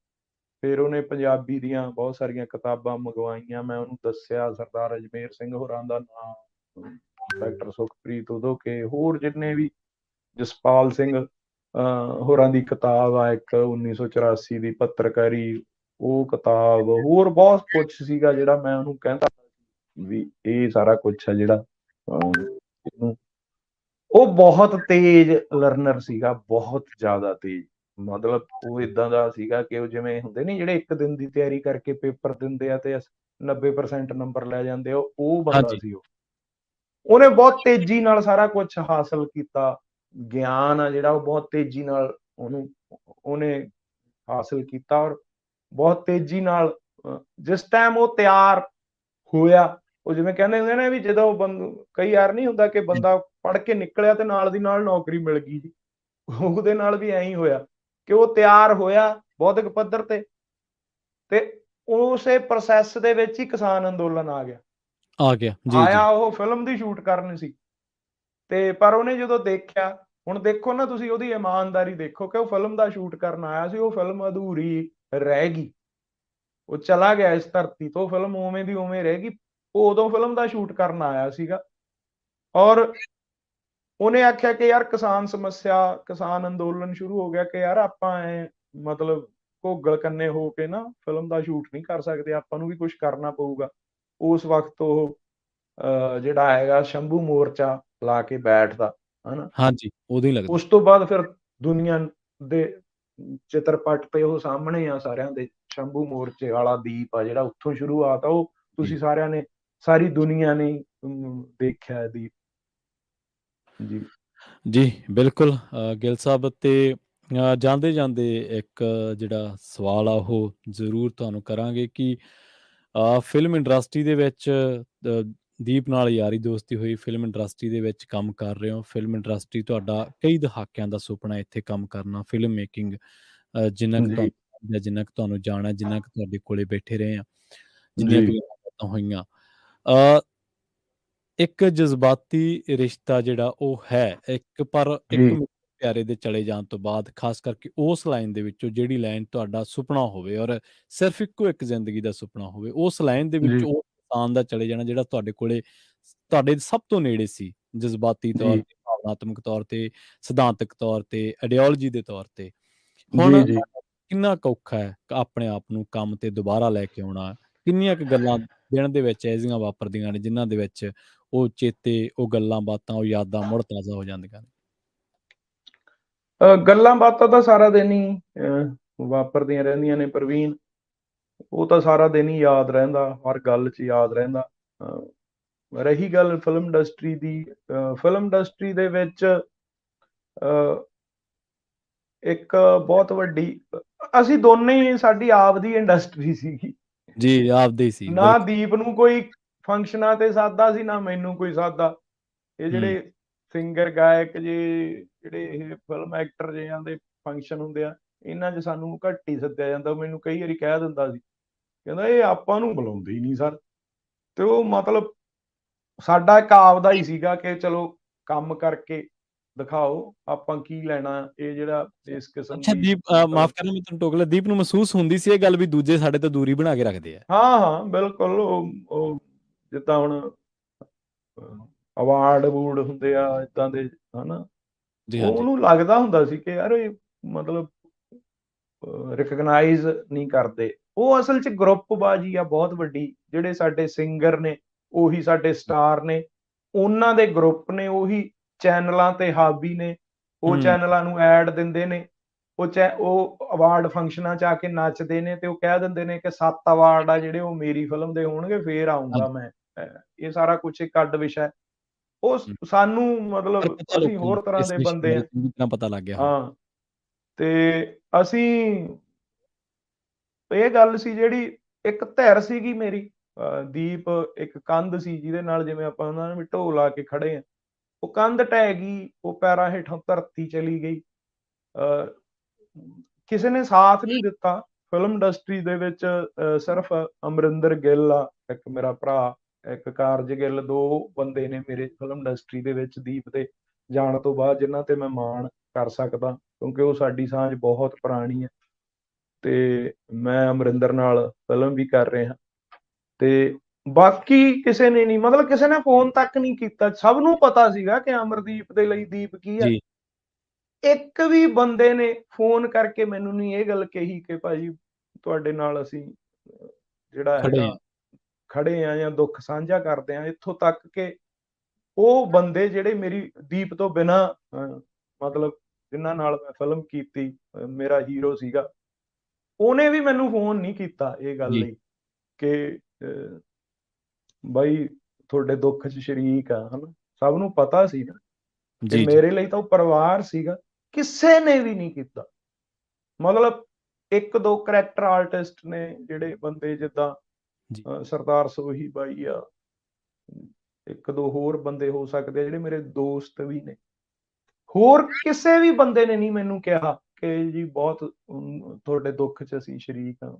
ਫਿਰ ਉਹਨੇ ਪੰਜਾਬੀ ਦੀਆਂ ਬਹੁਤ ਸਾਰੀਆਂ ਕਿਤਾਬਾਂ ਮੰਗਵਾਈਆਂ। ਮੈਂ ਉਹਨੂੰ ਦੱਸਿਆ ਸਰਦਾਰ ਅਜਮੇਰ ਸਿੰਘ ਹੋਰਾਂ ਦਾ ਨਾਮ, ਡਾਕਟਰ ਸੁਖਪ੍ਰੀਤ ਉਦੋਕੇ, ਹੋਰ ਜਿੰਨੇ ਵੀ, ਜਸਪਾਲ ਸਿੰਘ ਹੋਰਾਂ ਦੀ ਕਿਤਾਬ ਆ ਇੱਕ 1984 ਦੀ ਪੱਤਰਕਾਰੀ, ਉਹ ਕਿਤਾਬ, ਹੋਰ ਬਹੁਤ ਕੁਛ ਸੀਗਾ ਜਿਹੜਾ ਮੈਂ ਉਹਨੂੰ ਕਹਿੰਦਾ ਵੀ ਇਹ ਸਾਰਾ ਕੁਛ ਹੈ ਜਿਹੜਾ ਉਹ ਬਹੁਤ ਤੇਜ਼ ਲਰਨਰ ਸੀਗਾ, ਬਹੁਤ ਜ਼ਿਆਦਾ ਤੇਜ਼। ਮਤਲਬ ਉਹ ਇਦਾਂ ਦਾ ਸੀਗਾ ਕਿ ਉਹ ਜਿਵੇਂ ਹੁੰਦੇ ਨਹੀਂ ਜਿਹੜੇ ਇੱਕ ਦਿਨ ਦੀ ਤਿਆਰੀ ਕਰਕੇ ਪੇਪਰ ਦਿੰਦੇ ਆ ਤੇ 90% ਨੰਬਰ ਲੈ ਜਾਂਦੇ ਆ, ਉਹ ਬੰਦਾ ਹਾਂਜੀ। ਸੀ ਉਹ। ਉਹਨੇ ਬਹੁਤ ਤੇਜ਼ੀ ਨਾਲ ਸਾਰਾ ਕੁਝ ਹਾਸਲ ਕੀਤਾ। ਗਿਆਨ ਆ ਜਿਹੜਾ ਉਹ ਬਹੁਤ ਤੇਜ਼ੀ ਨਾਲ ਉਹਨੇ ਹਾਸਲ ਕੀਤਾ, ਔਰ ਬਹੁਤ ਤੇਜ਼ੀ ਨਾਲ ਜਿਸ ਟਾਈਮ ਉਹ ਤਿਆਰ ਹੋਇਆ, ਉਹ ਜਿਵੇਂ ਕਹਿੰਦੇ ਹੁੰਦੇ ਨੇ ਵੀ ਜਦੋਂ ਕਈ ਵਾਰ ਨਹੀਂ ਹੁੰਦਾ ਕਿ ਬੰਦਾ ਪੜ੍ਹ ਕੇ ਨਿਕਲਿਆ ਤੇ ਨਾਲ ਦੀ ਨਾਲ ਨੌਕਰੀ ਮਿਲ ਗਈ ਜੀ, ਉਹਦੇ ਨਾਲ ਵੀ ਐਂ ਹੀ ਹੋਇਆ ਕਿ ਉਹ ਤਿਆਰ ਹੋਇਆ ਬੌਧਿਕ ਪੱਧਰ ਤੇ ਉਸੇ ਪ੍ਰੋਸੈਸ ਦੇ ਵਿੱਚ ਹੀ ਕਿਸਾਨ ਅੰਦੋਲਨ ਆ ਗਿਆ। ਆ ਗਿਆ। ਜੀ, ਜੀ। ਆਇਆ ਉਹ ਫਿਲਮ ਦੀ ਸ਼ੂਟ ਕਰਨ ਸੀ, ਤੇ ਪਰ ਉਹਨੇ ਜਦੋਂ ਦੇਖਿਆ, ਹੁਣ ਦੇਖੋ ਨਾ ਤੁਸੀਂ ਉਹਦੀ ਇਮਾਨਦਾਰੀ ਦੇਖੋ ਕਿ ਉਹ ਫਿਲਮ ਦਾ ਸ਼ੂਟ ਕਰਨ ਆਇਆ ਸੀ, ਉਹ ਫਿਲਮ ਅਧੂਰੀ ਰਹਿ ਗਈ। ਉਹ ਚਲਾ ਗਿਆ ਇਸ ਧਰਤੀ ਤੋਂ, ਫਿਲਮ ਉਵੇਂ ਦੀ ਉਵੇਂ ਰਹਿ ਗਈ। ਉਹ ਉਦੋਂ ਫਿਲਮ ਦਾ ਸ਼ੂਟ ਕਰਨ ਆਇਆ ਸੀਗਾ, ਔਰ ਉਹਨੇ ਆਖਿਆ ਕਿ ਯਾਰ ਕਿਸਾਨ ਸਮੱਸਿਆ, ਕਿਸਾਨ ਅੰਦੋਲਨ ਸ਼ੁਰੂ ਹੋ ਗਿਆ ਕਿ ਯਾਰ ਆਪਾਂ ਮਤਲਬ ਘੋਗਲ ਕੰਨੇ ਹੋ ਕੇ ਨਾ ਫਿਲਮ ਦਾ ਸ਼ੂਟ ਨਹੀਂ ਕਰ ਸਕਦੇ, ਆਪਾਂ ਨੂੰ ਵੀ ਕੁਝ ਕਰਨਾ ਪਊਗਾ। ਉਸ ਵਕਤ ਉਹ ਜਿਹੜਾ ਹੈਗਾ ਸ਼ੰਭੂ ਮੋਰਚਾ ਲਾ ਕੇ ਬੈਠਦਾ, ਹਨਾ। ਹਾਂਜੀ, ਉਦੋਂ ਹੀ ਲੱਗਦਾ। ਉਸ ਤੋਂ ਬਾਅਦ ਫਿਰ ਦੁਨੀਆ ਦੇ ਚਿੱਤਰਪਟ ਤੇ ਉਹ ਸਾਹਮਣੇ ਆ ਸਾਰਿਆਂ ਦੇ, ਸ਼ੰਭੂ ਮੋਰਚੇ ਵਾਲਾ ਦੀਪ ਆ ਜਿਹੜਾ ਉੱਥੋਂ ਸ਼ੁਰੂਆਤ ਆ, ਉਹ ਜੀ। ਤੁਸੀਂ ਸਾਰਿਆਂ ਨੇ, ਸਾਰੀ ਦੁਨੀਆ ਨੇ ਦੇਖਿਆ ਦੀਪ ਜੀ। ਜੀ, ਬਿਲਕੁਲ ਗਿੱਲ ਸਾਹਿਬ, ਤੇ ਜਾਂਦੇ-ਜਾਂਦੇ ਇੱਕ ਜਿਹੜਾ ਸਵਾਲ ਆ ਉਹ ਜ਼ਰੂਰ ਤੁਹਾਨੂੰ ਕਰਾਂਗੇ ਕਿ ਫਿਲਮ ਇੰਡਸਟਰੀ ਦੇ ਵਿੱਚ ਦੀਪ ਨਾਲ ਯਾਰੀ ਦੋਸਤੀ ਹੋਈ, ਫਿਲਮ ਇੰਡਸਟਰੀ ਦੇ ਵਿੱਚ ਕੰਮ ਕਰ ਰਹੇ ਹੋ, ਫਿਲਮ ਇੰਡਸਟਰੀ ਤੁਹਾਡਾ ਕਈ ਦਹਾਕਿਆਂ ਦਾ ਸੁਪਨਾ ਇੱਥੇ ਕੰਮ ਕਰਨਾ, ਫਿਲਮ ਮੇਕਿੰਗ, ਜਿੰਨਾ ਕੁ ਜੀ ਤੁਹਾਨੂੰ, ਜਿੰਨਾ ਕੁ ਤੁਹਾਨੂੰ ਜਾਣਾ, ਜਿੰਨਾ ਕੁ ਤੁਹਾਡੇ ਕੋਲੇ ਬੈਠੇ ਰਹੇ ਆ, ਜਿੰਨੀਆਂ ਜੀ ਕੁ ਗੱਲਾਂ ਹੋਈਆਂ। ਅ ਇੱਕ ਜਜ਼ਬਾਤੀ ਰਿਸ਼ਤਾ ਜਿਹੜਾ ਉਹ ਹੈ, ਪਰ ਇੱਕ ਜੀ ਪਿਆਰੇ ਦੇ ਚਲੇ ਜਾਣ ਤੋਂ ਬਾਅਦ, ਖਾਸ ਕਰਕੇ ਉਸ ਲਾਈਨ ਦੇ ਵਿੱਚੋਂ ਜਿਹੜੀ ਲਾਈਨ ਤੁਹਾਡਾ ਸੁਪਨਾ ਹੋਵੇ ਔਰ ਸਿਰਫ ਇੱਕੋ ਇੱਕ ਜ਼ਿੰਦਗੀ ਦਾ ਸੁਪਨਾ ਹੋਵੇ, ਉਸ ਲਾਈਨ ਦੇ ਵਿੱਚ ਜੀ ਉਹ ਇਨਸਾਨ ਦਾ ਚਲੇ ਜਾਣਾ ਜਿਹੜਾ ਤੁਹਾਡੇ ਕੋਲੇ, ਤੁਹਾਡੇ ਸਭ ਤੋਂ ਨੇੜੇ ਸੀ, ਜਜ਼ਬਾਤੀ ਤੌਰ ਜੀ ਤੇ, ਭਾਵਨਾਤਮਕ ਤੌਰ ਤੇ, ਸਿਧਾਂਤਕ ਤੌਰ ਤੇ, ਆਈਡੀਓਲੋਜੀ ਦੇ ਤੌਰ ਤੇ। ਹੁਣ ਜੀ ਜੀ ਕਿੰਨਾ ਕੁ ਔਖਾ ਹੈ ਆਪਣੇ ਆਪ ਨੂੰ ਕੰਮ ਤੇ ਦੁਬਾਰਾ ਲੈ ਕੇ ਆਉਣਾ? ਕਿੰਨੀਆਂ ਕੁ ਗੱਲਾਂ ਦਿਨ ਦੇ ਵਿੱਚ ਅਜਿਹੀਆਂ ਵਾਪਰਦੀਆਂ ਨੇ ਜਿਨ੍ਹਾਂ ਦੇ ਵਿੱਚ ਉਹ ਚੇਤੇ, ਉਹ ਗੱਲਾਂ ਬਾਤਾਂ, ਉਹ ਯਾਦਾਂ ਮੁੜ ਤਾਜ਼ਾ ਹੋ ਜਾਂਦੀਆਂ ਨੇ? ਗੱਲਾਂ ਬਾਤਾਂ ਤਾਂ ਸਾਰਾ ਦਿਨ ਹੀ ਵਾਪਰਦੀਆਂ ਰਹਿੰਦੀਆਂ ਨੇ ਪ੍ਰਵੀਨ, ਉਹ ਤਾਂ ਸਾਰਾ ਦਿਨ ਹੀ ਯਾਦ ਰਹਿੰਦਾ, ਹਰ ਗੱਲ 'ਚ ਯਾਦ ਰਹਿੰਦਾ। ਰਹੀ ਗੱਲ ਫਿਲਮ ਇੰਡਸਟਰੀ ਦੀ, ਫਿਲਮ ਇੰਡਸਟਰੀ ਦੇ ਵਿੱਚ ਇੱਕ ਬਹੁਤ ਵੱਡੀ, ਅਸੀਂ ਦੋਨੇ ਹੀ, ਸਾਡੀ ਆਪ ਦੀ ਇੰਡਸਟਰੀ ਸੀਗੀ। ਜੀ, ਆਪਦੇ ਹੀ ਸੀ, ਨਾ ਬਿਲਕੁਲ। ਦੀਪ ਨੂੰ ਕੋਈ ਫੰਕਸ਼ਨਾਂ ਤੇ ਸਾਦਾ ਸੀ, ਨਾ ਮੈਨੂੰ ਕੋਈ ਸਾਦਾ। ਇਹ ਹੂੰ, ਜਿਹੜੇ ਸਿੰਗਰ ਗਾਇਕ ਜੇ, ਜਿਹੜੇ ਇਹ ਫਿਲਮ ਐਕਟਰ ਜਿਹਾਂ ਦੇ ਫੰਕਸ਼ਨ ਹੁੰਦੇ ਆ, ਇਹਨਾਂ 'ਚ ਸਾਨੂੰ ਘੱਟ ਹੀ ਸੱਦਿਆ ਜਾਂਦਾ। ਉਹ ਮੈਨੂੰ ਕਈ ਵਾਰੀ ਕਹਿ ਦਿੰਦਾ ਸੀ, ਕਹਿੰਦਾ ਇਹ ਆਪਾਂ ਨੂੰ ਬੁਲਾਉਂਦੇ ਹੀ ਨਹੀਂ ਸਰ। ਤੇ ਉਹ ਮਤਲਬ ਸਾਡਾ ਇੱਕ ਆਪਦਾ ਹੀ ਸੀਗਾ ਕਿ ਚਲੋ ਕੰਮ ਕਰਕੇ ਦਿਖਾਓ, ਆਪਾਂ ਕੀ ਲੈਣਾ, ਇਹ ਜਿਹੜਾ ਇਸ ਕਿਸਮ ਅੱਛਾ ਦੀ ਦੀਪ, ਮਾਫ਼ ਮਤਲਬ। ਕਰਨਾ ਮੈਂ ਤੁਹਾਨੂੰ ਟੋਕ ਲਿਆ, ਦੀਪ ਨੂੰ ਮਹਿਸੂਸ ਹੁੰਦੀ ਸੀ ਇਹ ਗੱਲ ਵੀ ਦੂਜੇ ਸਾਡੇ ਤੋਂ ਦੂਰੀ ਬਣਾ ਕੇ ਰੱਖਦੇ ਆ? ਹਾਂ ਹਾਂ ਬਿਲਕੁਲ, ਉਹ ਜਿੱਦਾਂ ਹੁਣ ਅਵਾਰਡ ਅਵੂਰਡ ਹੁੰਦੇ ਆ ਇਦਾਂ, ਦੇ ਹਨਾ, ਜੀ, ਹਾਂਜੀ। ਉਹਨੂੰ ਲੱਗਦਾ ਹੁੰਦਾ ਸੀ ਕਿ ਯਾਰ ਇਹ ਮਤਲਬ ਰਿਕਗਨਾਈਜ਼ ਨਹੀਂ ਕਰਦੇ। ਉਹ ਅਸਲ 'ਚ ਗਰੁੱਪਬਾਜ਼ੀ ਆ ਬਹੁਤ ਵੱਡੀ। ਜਿਹੜੇ ਸਾਡੇ ਸਿੰਗਰ ਨੇ ਉਹੀ ਸਾਡੇ ਸਟਾਰ ਨੇ, ਉਹਨਾਂ ਦੇ ਗਰੁੱਪ ਨੇ ਉਹੀ ਚੈਨਲਾਂ ਤੇ ਹਾਵੀ ਨੇ, ਉਹ ਚੈਨਲਾਂ ਨੂੰ ਐਡ ਦਿੰਦੇ ਨੇ, ਉਹ ਅਵਾਰਡ ਫੰਕਸ਼ਨਾਂ 'ਚ ਆ ਕੇ ਨੱਚਦੇ ਨੇ ਤੇ ਉਹ ਕਹਿ ਦਿੰਦੇ ਨੇ ਕਿ 7 ਅਵਾਰਡ ਆ ਜਿਹੜੇ ਉਹ ਮੇਰੀ ਫਿਲਮ ਦੇ ਹੋਣਗੇ, ਫੇਰ ਆਊਂਗਾ ਮੈਂ। ਇਹ ਸਾਰਾ ਕੁਛ ਇੱਕ ਅੱਡ ਵਿਸ਼ਾ। ਉਹ ਸਾਨੂੰ ਪਰ ਮਤਲਬ ਪਤਾ ਅਸੀਂ ਲੋਕਾਂ ਨੂੰ ਹੋਰ ਤਰ੍ਹਾਂ ਇਸ ਦੇ ਵਿਸ਼ੇ ਬੰਦੇ ਬਾਰੇ ਆ। ਚੰਗੀ ਤਰ੍ਹਾਂ ਪਤਾ ਲੱਗ ਗਿਆ ਹੁਣ। ਹਾਂ, ਤੇ ਅਸੀਂ ਇਹ ਗੱਲ ਸੀ ਜਿਹੜੀ ਇੱਕ ਧਿਰ ਸੀਗੀ ਮੇਰੀ, ਦੀਪ ਇੱਕ ਕੰਧ ਸੀ ਜਿਹਦੇ ਨਾਲ ਜਿਵੇਂ ਆਪਾਂ ਉਹਨਾਂ ਨੂੰ ਵੀ ਢੋ ਲਾ ਕੇ ਖੜੇ ਆ। ਉਹ ਕੰਧ ਢਹਿ ਗਈ, ਉਹ ਪੈਰਾਂ ਹੇਠੋਂ ਧਰਤੀ ਚਲੀ ਗਈ। ਕਿਸੇ ਨੇ ਸਾਥ ਨਹੀਂ ਦਿੱਤਾ ਫਿਲਮ ਇੰਡਸਟਰੀ ਦੇ ਵਿੱਚ। ਸਿਰਫ ਅਮਰਿੰਦਰ ਗਿੱਲ ਆ ਇੱਕ ਮੇਰਾ ਭਰਾ, ਇੱਕ ਕਾਰਜ ਗਿੱਲ, 2 ਬੰਦੇ ਨੇ ਮੇਰੇ ਫਿਲਮ ਇੰਡਸਟਰੀ ਦੇ ਵਿੱਚ ਦੀਪ ਦੇ ਜਾਣ ਤੋਂ ਬਾਅਦ ਜਿਨ੍ਹਾਂ ਤੇ ਮੈਂ ਮਾਣ ਕਰ ਸਕਦਾ, ਕਿਉਂਕਿ ਉਹ ਸਾਡੀ ਸਾਂਝ ਬਹੁਤ ਪੁਰਾਣੀ ਹੈ। ਤੇ ਮੈਂ ਅਮਰਿੰਦਰ ਨਾਲ ਫਿਲਮ ਵੀ ਕਰ ਰਿਹਾ ਤੇ ਬਾਕੀ ਕਿਸੇ ਨੇ ਨਹੀਂ, ਮਤਲਬ ਕਿਸੇ ਨੇ ਫੋਨ ਤੱਕ ਨਹੀਂ ਕੀਤਾ। ਸਭ ਨੂੰ ਪਤਾ ਸੀਗਾ ਕਿ ਅਮਰਦੀਪ ਦੇ ਲਈ ਦੀਪ ਕੀ ਆ। ਜੀ। ਇੱਕ ਵੀ ਬੰਦੇ ਨੇ ਫੋਨ ਕਰਕੇ ਮੈਨੂੰ ਨਹੀਂ ਇਹ ਗੱਲ ਕਹੀ ਕਿ ਭਾਜੀ ਤੁਹਾਡੇ ਨਾਲ ਅਸੀਂ ਜਿਹੜਾ ਖੜੇ ਹੈਗਾ ਖੜੇ ਆ ਜਾਂ ਦੁੱਖ ਸਾਂਝਾ ਕਰਦੇ ਆ। ਇੱਥੋਂ ਤੱਕ ਕਿ ਉਹ ਬੰਦੇ ਜਿਹੜੇ ਮੇਰੀ ਦੀਪ ਤੋਂ ਬਿਨਾਂ ਮਤਲਬ ਜਿਨ੍ਹਾਂ ਨਾਲ ਮੈਂ ਫਿਲਮ ਕੀਤੀ, ਮੇਰਾ ਹੀਰੋ ਸੀਗਾ, ਉਹਨੇ ਵੀ ਮੈਨੂੰ ਫੋਨ ਨਹੀਂ ਕੀਤਾ ਇਹ ਗੱਲ ਜੀ, ਲਈ ਕਿ ਬਾਈ ਤੁਹਾਡੇ ਦੁੱਖ 'ਚ ਸ਼ਰੀਕ ਆ, ਹਨਾ। ਸਭ ਨੂੰ ਪਤਾ ਸੀ ਨਾ ਕਿ ਜੀ, ਜੀ, ਮੇਰੇ ਲਈ ਤਾਂ ਉਹ ਪਰਿਵਾਰ ਸੀਗਾ। ਕਿਸੇ ਨੇ ਵੀ ਨਹੀਂ ਕੀਤਾ। ਮਤਲਬ 1-2 ਕਰੈਕਟਰ ਆਰਟਿਸਟ ਨੇ ਜਿਹੜੇ ਬੰਦੇ, ਜਿੱਦਾਂ ਜੀ, ਸਰਦਾਰ ਸੋਹੀ ਬਾਈ ਆ, 1-2 ਹੋਰ ਬੰਦੇ ਹੋ ਸਕਦੇ ਆ ਜਿਹੜੇ ਮੇਰੇ ਦੋਸਤ ਵੀ ਨੇ। ਹੋਰ ਕਿਸੇ ਵੀ ਬੰਦੇ ਨੇ ਨਹੀਂ ਮੈਨੂੰ ਕਿਹਾ ਕਿ ਜੀ ਬਹੁਤ ਤੁਹਾਡੇ ਦੁੱਖ 'ਚ ਅਸੀਂ ਸ਼ਰੀਕ ਹਾਂ।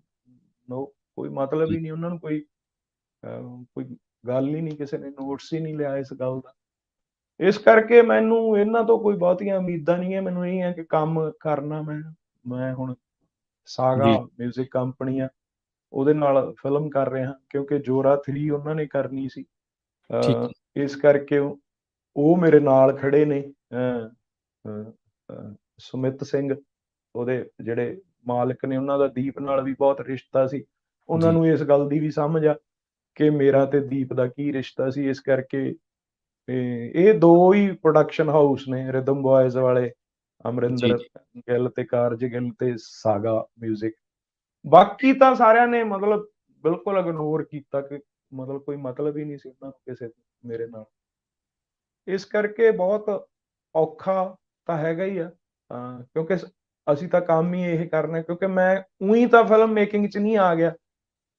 ਨੋ, ਕੋਈ ਮਤਲਬ ਜੀ, ਹੀ ਨਹੀਂ ਉਹਨਾਂ ਨੂੰ, ਕੋਈ ਕੋਈ ਗੱਲ ਹੀ ਨਹੀਂ, ਕਿਸੇ ਨੇ ਨੋਟਿਸ ਹੀ ਨਹੀਂ ਲਿਆ ਇਸ ਗੱਲ ਦਾ। ਇਸ ਕਰਕੇ ਮੈਨੂੰ ਇਹਨਾਂ ਤੋਂ ਕੋਈ ਬਹੁਤੀਆਂ ਉਮੀਦਾਂ ਨਹੀਂ ਹੈ। ਮੈਨੂੰ ਇਹ ਹੈ ਕਿ ਕੰਮ ਕਰਨਾ ਮੈਂ ਹੁਣ ਸਾਗਾ ਜੀ, ਮਿਊਜ਼ਿਕ ਕੰਪਨੀ ਆ, ਉਹਦੇ ਨਾਲ ਫਿਲਮ ਕਰ ਰਿਹਾ ਕਿਉਂਕਿ ਜੋਰਾ 3 ਉਹਨਾਂ ਨੇ ਕਰਨੀ ਸੀ। ਠੀਕ ਹੈ। ਇਸ ਕਰਕੇ ਉਹ ਮੇਰੇ ਨਾਲ ਖੜੇ ਨੇ। ਸੁਮਿਤ ਸਿੰਘ ਉਹਦੇ ਜਿਹੜੇ ਮਾਲਕ ਨੇ, ਉਹਨਾਂ ਦਾ ਦੀਪ ਨਾਲ ਵੀ ਬਹੁਤ ਰਿਸ਼ਤਾ ਸੀ। ਉਹਨਾਂ ਜੀ, ਨੂੰ ਇਸ ਗੱਲ ਦੀ ਵੀ ਸਮਝ ਆ ਕਿ ਮੇਰਾ ਤੇ ਦੀਪ ਦਾ ਕੀ ਰਿਸ਼ਤਾ ਸੀ। ਇਸ ਕਰਕੇ ਇਹ 2 ਹੀ ਪ੍ਰੋਡਕਸ਼ਨ ਹਾਊਸ ਨੇ, ਰਿਦਮ ਬॉयਜ਼ ਵਾਲੇ, ਜੀ, ਅਮਰਿੰਦਰ ਜੀ, ਗਿੱਲ ਤੇ ਕਾਰਜ ਗਿੱਲ ਤੇ ਸਾਗਾ ਮਿਊਜ਼ਿਕ। ਬਾਕੀ ਤਾਂ ਸਾਰਿਆਂ ਨੇ ਮਤਲਬ ਬਿਲਕੁਲ ਇਗਨੋਰ ਕੀਤਾ ਕਿ ਮਤਲਬ ਕੋਈ ਮਤਲਬ ਹੀ ਨਹੀਂ ਸੀ ਉਹਨਾਂ ਨੂੰ ਕਿਸੇ ਮੇਰੇ ਨਾਲ। ਇਸ ਕਰਕੇ ਬਹੁਤ ਔਖਾ ਤਾਂ ਹੈਗਾ ਹੀ ਆ, ਕਿਉਂਕਿ ਅਸੀਂ ਤਾਂ ਕੰਮ ਹੀ ਇਹ ਕਰਨਾ। ਕਿਉਂਕਿ ਮੈਂ ਉਹੀ ਤਾਂ ਫਿਲਮ ਮੇਕਿੰਗ 'ਚ ਨਹੀਂ ਆ ਗਿਆ,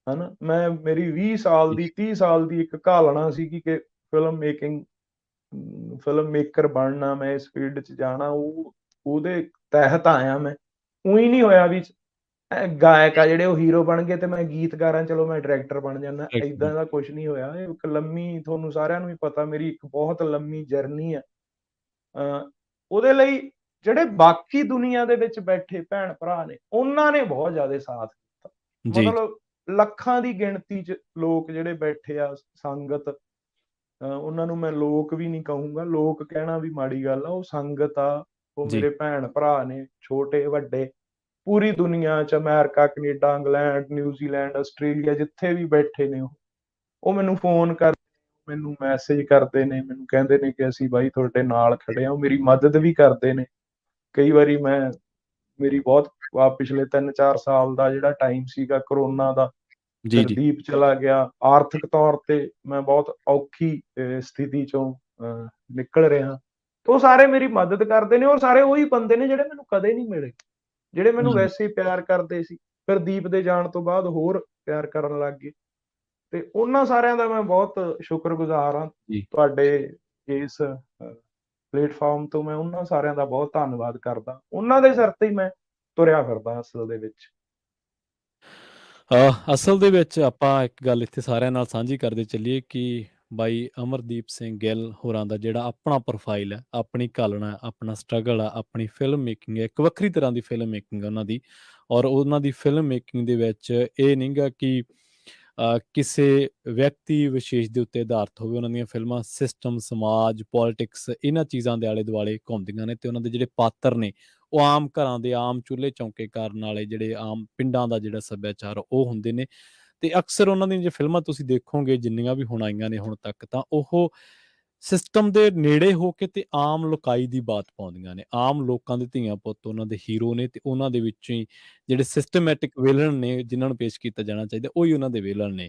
ਹਨਾ। ਮੇਰੀ 20 ਸਾਲ ਦੀ 30 ਸਾਲ ਦੀ ਇੱਕ ਘਾਲਣਾ ਸੀਗੀ ਕਿ ਫਿਲਮ ਮੇਕਿੰਗ, ਫਿਲਮ ਮੇਕਰ ਬਣਨਾ, ਮੈਂ ਇਸ ਫੀਲਡ 'ਚ ਜਾਣਾ। ਉਹਦੇ ਤਹਿਤ ਆਇਆ ਮੈਂ। ਉਹੀ ਨਹੀਂ ਹੋਇਆ ਵੀ ਗਾਇਕ ਆ ਜਿਹੜੇ ਉਹ ਹੀਰੋ ਬਣ ਗਏ ਤੇ ਮੈਂ ਗੀਤਕਾਰਾਂ, ਚਲੋ ਮੈਂ ਡਾਇਰੈਕਟਰ ਬਣ ਜਾਂਦਾ। ਏਦਾਂ ਦਾ ਕੁਝ ਨਹੀਂ ਹੋਇਆ। ਇਹ ਇੱਕ ਲੰਮੀ, ਤੁਹਾਨੂੰ ਸਾਰਿਆਂ ਨੂੰ ਹੀ ਪਤਾ, ਮੇਰੀ ਇੱਕ ਬਹੁਤ ਲੰਮੀ ਜਰਨੀ ਆ। ਉਹਦੇ ਲਈ ਜਿਹੜੇ ਬਾਕੀ ਦੁਨੀਆ ਦੇ ਵਿੱਚ ਬੈਠੇ ਭੈਣ ਭਰਾ ਨੇ, ਉਹਨਾਂ ਨੇ ਬਹੁਤ ਜ਼ਿਆਦਾ ਸਾਥ ਦਿੱਤਾ। ਜੀ, ਮਤਲਬ ਲੱਖਾਂ ਦੀ ਗਿਣਤੀ 'ਚ ਲੋਕ ਜਿਹੜੇ ਬੈਠੇ ਆ, ਸੰਗਤ, ਉਹਨਾਂ ਨੂੰ ਮੈਂ ਲੋਕ ਵੀ ਨਹੀਂ ਕਹੂੰਗਾ, ਲੋਕ ਕਹਿਣਾ ਵੀ ਮਾੜੀ ਗੱਲ ਆ। ਉਹ ਸੰਗਤ ਆ, ਉਹ ਜੀ, ਮੇਰੇ ਭੈਣ ਭਰਾ ਨੇ, ਛੋਟੇ ਵੱਡੇ, ਪੂਰੀ ਦੁਨੀਆ 'ਚ, America, Canada, England, New Zealand, Australia, ਜਿੱਥੇ ਵੀ ਬੈਠੇ ਨੇ ਉਹ ਮੈਨੂੰ ਫੋਨ ਕਰ, ਮੈਨੂੰ ਮੈਸੇਜ ਕਰਦੇ ਨੇ, ਮੈਨੂੰ ਕਹਿੰਦੇ ਨੇ ਕਿ ਅਸੀਂ ਬਾਈ ਤੁਹਾਡੇ ਨਾਲ ਖੜੇ ਆ। ਉਹ ਮੇਰੀ ਮਦਦ ਵੀ ਕਰਦੇ ਨੇ। ਕਈ ਵਾਰੀ ਮੇਰੀ ਬਹੁਤ ਪਿਛਲੇ 3-4 ਸਾਲ ਦਾ ਜਿਹੜਾ ਟਾਈਮ ਸੀਗਾ ਕਰੋਨਾ ਦਾ, ਜੀ, ਫਿਰ ਜੀ, ਦੀਪ ਚਲਾ ਗਿਆ। ਆਰਥਿਕ ਤੌਰ ਤੇ ਮੈਂ ਬਹੁਤ ਔਖੀ ਸਥਿਤੀ ਚੋਂ ਨਿਕਲ ਰਿਹਾ। ਤੇ ਉਹ ਸਾਰੇ ਮੇਰੀ ਮਦਦ ਕਰਦੇ ਨੇ। ਉਹ ਸਾਰੇ ਉਹੀ ਬੰਦੇ ਨੇ ਜਿਹੜੇ ਮੈਨੂੰ ਕਦੇ ਨਹੀਂ ਮਿਲੇ, ਜਿਹੜੇ ਮੈਨੂੰ ਵੈਸੇ ਹੀ ਪਿਆਰ ਕਰਦੇ ਸੀ। ਫਿਰ ਦੀਪ ਦੇ ਜਾਣ ਤੋਂ ਬਾਅਦ ਹੋਰ ਪਿਆਰ ਕਰਨ ਲੱਗ ਗਏ। ਤੇ ਉਹਨਾਂ ਸਾਰਿਆਂ ਦਾ ਮੈਂ ਬਹੁਤ ਸ਼ੁਕਰਗੁਜ਼ਾਰ ਹਾਂ। ਜੀ। ਤੁਹਾਡੇ ਇਸ ਪਲੇਟਫਾਰਮ ਤੋਂ ਮੈਂ ਉਹਨਾਂ ਸਾਰਿਆਂ ਦਾ ਬਹੁਤ ਧੰਨਵਾਦ ਕਰਦਾ। ਉਹਨਾਂ ਦੇ ਸਿਰ ਤੇ ਹੀ ਮੈਂ ਤੁਰਿਆ ਫਿਰਦਾ ਅਸਲ ਦੇ ਵਿੱਚ। ਅਸਲ ਦੇ ਵਿੱਚ ਆਪਾਂ ਇੱਕ ਗੱਲ ਇੱਥੇ ਸਾਰਿਆਂ ਨਾਲ ਸਾਂਝੀ ਕਰਦੇ ਚੱਲੀਏ ਕਿ ਬਾਈ ਅਮਰਦੀਪ ਸਿੰਘ ਗਿੱਲ ਹੋਰਾਂ ਦਾ ਜਿਹੜਾ ਆਪਣਾ ਪ੍ਰੋਫਾਈਲ ਹੈ, ਆਪਣੀ ਘਾਲਣਾ, ਆਪਣਾ ਸਟਰਗਲ ਆ, ਆਪਣੀ ਫਿਲਮ ਮੇਕਿੰਗ ਹੈ, ਇੱਕ ਵੱਖਰੀ ਤਰ੍ਹਾਂ ਦੀ ਫਿਲਮ ਮੇਕਿੰਗ ਹੈ ਉਹਨਾਂ ਦੀ। ਔਰ ਉਹਨਾਂ ਦੀ ਫਿਲਮ ਮੇਕਿੰਗ ਦੇ ਵਿੱਚ ਇਹ ਨਹੀਂ ਗਾ ਕਿ ਕਿਸੇ ਵਿਅਕਤੀ ਵਿਸ਼ੇਸ਼ ਦੇ ਉੱਤੇ ਆਧਾਰਿਤ ਹੋਵੇ। ਉਹਨਾਂ ਦੀਆਂ ਫਿਲਮਾਂ ਸਿਸਟਮ, ਸਮਾਜ, ਪੋਲੀਟਿਕਸ, ਇਹਨਾਂ ਚੀਜ਼ਾਂ ਦੇ ਆਲੇ ਦੁਆਲੇ ਘੁੰਮਦੀਆਂ ਨੇ ਤੇ ਉਹਨਾਂ ਦੇ ਜਿਹੜੇ ਪਾਤਰ ਨੇ ਉਹ ਆਮ ਘਰਾਂ ਦੇ ਆਮ ਚੁੱਲ੍ਹੇ ਚੌਂਕੇ ਕਰਨ ਵਾਲੇ ਜਿਹੜੇ ਆਮ ਪਿੰਡਾਂ ਦਾ ਜਿਹੜਾ ਸੱਭਿਆਚਾਰ ਉਹ ਹੁੰਦੇ ਨੇ। ਤੇ ਅਕਸਰ ਉਹਨਾਂ ਦੀਆਂ ਜੇ ਫਿਲਮਾਂ ਤੁਸੀਂ ਦੇਖੋਗੇ ਜਿੰਨੀਆਂ ਵੀ ਹੁਣ ਆਈਆਂ ਨੇ ਹੁਣ ਤੱਕ, ਤਾਂ ਉਹ ਸਿਸਟਮ ਦੇ ਨੇੜੇ ਹੋ ਕੇ ਤੇ ਆਮ ਲੋਕਾਈ ਦੀ ਬਾਤ ਪਾਉਂਦੀਆਂ ਨੇ। ਆਮ ਲੋਕਾਂ ਦੇ ਧੀਆਂ ਪੁੱਤ ਉਹਨਾਂ ਦੇ ਹੀਰੋ ਨੇ ਤੇ ਉਹਨਾਂ ਦੇ ਵਿੱਚੋਂ ਹੀ ਜਿਹੜੇ ਸਿਸਟਮੈਟਿਕ ਵਿਲਨ ਨੇ ਜਿਨ੍ਹਾਂ ਨੂੰ ਪੇਸ਼ ਕੀਤਾ ਜਾਣਾ ਚਾਹੀਦਾ, ਉਹੀ ਉਹਨਾਂ ਦੇ ਵਿਲਨ ਨੇ।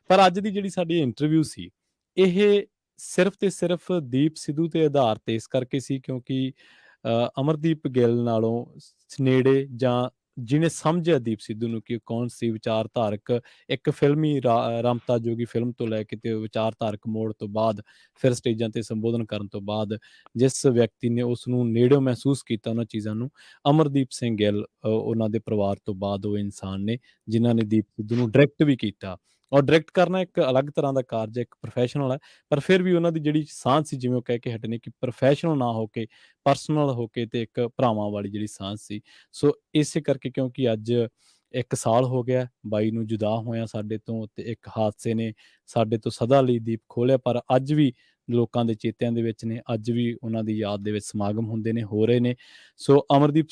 ਪਰ ਅੱਜ ਦੀ ਜਿਹੜੀ ਸਾਡੀ ਇੰਟਰਵਿਊ ਸੀ, ਇਹ ਸਿਰਫ਼ ਤੇ ਸਿਰਫ਼ ਦੀਪ ਸਿੱਧੂ ਤੇ ਆਧਾਰਿਤ ਇਸ ਕਰਕੇ ਸੀ ਕਿਉਂਕਿ ਅਮਰਦੀਪ ਗਿੱਲ ਨਾਲੋਂ ਨੇੜੇ ਜਾਂ ਜਿਹਨੇ ਸਮਝਿਆ ਦੀਪ ਸਿੱਧੂ ਨੂੰ ਕਿ ਕੌਣ ਸੀ ਵਿਚਾਰਧਾਰਕ, ਇੱਕ ਫਿਲਮੀ ਰਮਤਾ ਜੋਗੀ ਫਿਲਮ ਤੋਂ ਲੈ ਕੇ ਤੇ ਵਿਚਾਰਧਾਰਕ ਮੋੜ ਤੋਂ ਬਾਅਦ ਫਿਰ ਸਟੇਜਾਂ ਤੇ ਸੰਬੋਧਨ ਕਰਨ ਤੋਂ ਬਾਅਦ ਜਿਸ ਵਿਅਕਤੀ ਨੇ ਉਸ ਨੂੰ ਨੇੜਿਓਂ ਮਹਿਸੂਸ ਕੀਤਾ ਉਹਨਾਂ ਚੀਜ਼ਾਂ ਨੂੰ, ਅਮਰਦੀਪ ਸਿੰਘ ਗਿੱਲ ਉਹਨਾਂ ਦੇ ਪਰਿਵਾਰ ਤੋਂ ਬਾਅਦ ਉਹ ਇਨਸਾਨ ਨੇ ਜਿਨ੍ਹਾਂ ਨੇ ਦੀਪ ਸਿੱਧੂ ਨੂੰ ਡਾਇਰੈਕਟ ਵੀ ਕੀਤਾ। ਔਰ ਡਾਇਰੈਕਟ ਕਰਨਾ ਇੱਕ ਅਲੱਗ ਤਰ੍ਹਾਂ ਦਾ ਕਾਰਜ ਹੈ, ਇੱਕ ਪ੍ਰੋਫੈਸ਼ਨਲ ਹੈ, ਪਰ ਫਿਰ ਵੀ ਉਹਨਾਂ ਦੀ ਜਿਹੜੀ ਸਾਂਝ ਸੀ, ਜਿਵੇਂ ਉਹ ਕਹਿ ਕੇ ਹਟੇ ਨੇ ਕਿ ਪ੍ਰੋਫੈਸ਼ਨਲ ਨਾ ਹੋ ਕੇ ਪਰਸਨਲ ਹੋ ਕੇ ਤੇ ਇੱਕ ਭਰਾਵਾਂ ਵਾਲੀ ਜਿਹੜੀ ਸਾਂਝ ਸੀ। ਸੋ ਇਸੇ ਕਰਕੇ ਕਿਉਂਕਿ ਅੱਜ 1 ਸਾਲ ਹੋ ਗਿਆ ਬਾਈ ਨੂੰ ਜੁਦਾ ਹੋਇਆਂ ਸਾਡੇ ਤੋਂ, ਤੇ ਇੱਕ ਹਾਦਸੇ ਨੇ ਸਾਡੇ ਤੋਂ ਸਦਾ ਲਈ ਦੀਪ ਖੋਹ ਪਰ ਅੱਜ ਵੀ ਲੋਕਾਂ ਦੇ ਚੇਤਿਆਂ ਦੇ ਵਿੱਚ ਨੇ, ਅੱਜ ਵੀ ਉਹਨਾਂ ਦੀ ਯਾਦ ਦੇ ਵਿੱਚ ਸਮਾਗਮ ਹੁੰਦੇ ਨੇ, ਹੋ ਰਹੇ ਨੇ। ਸੋ ਅਮਰਦੀਪ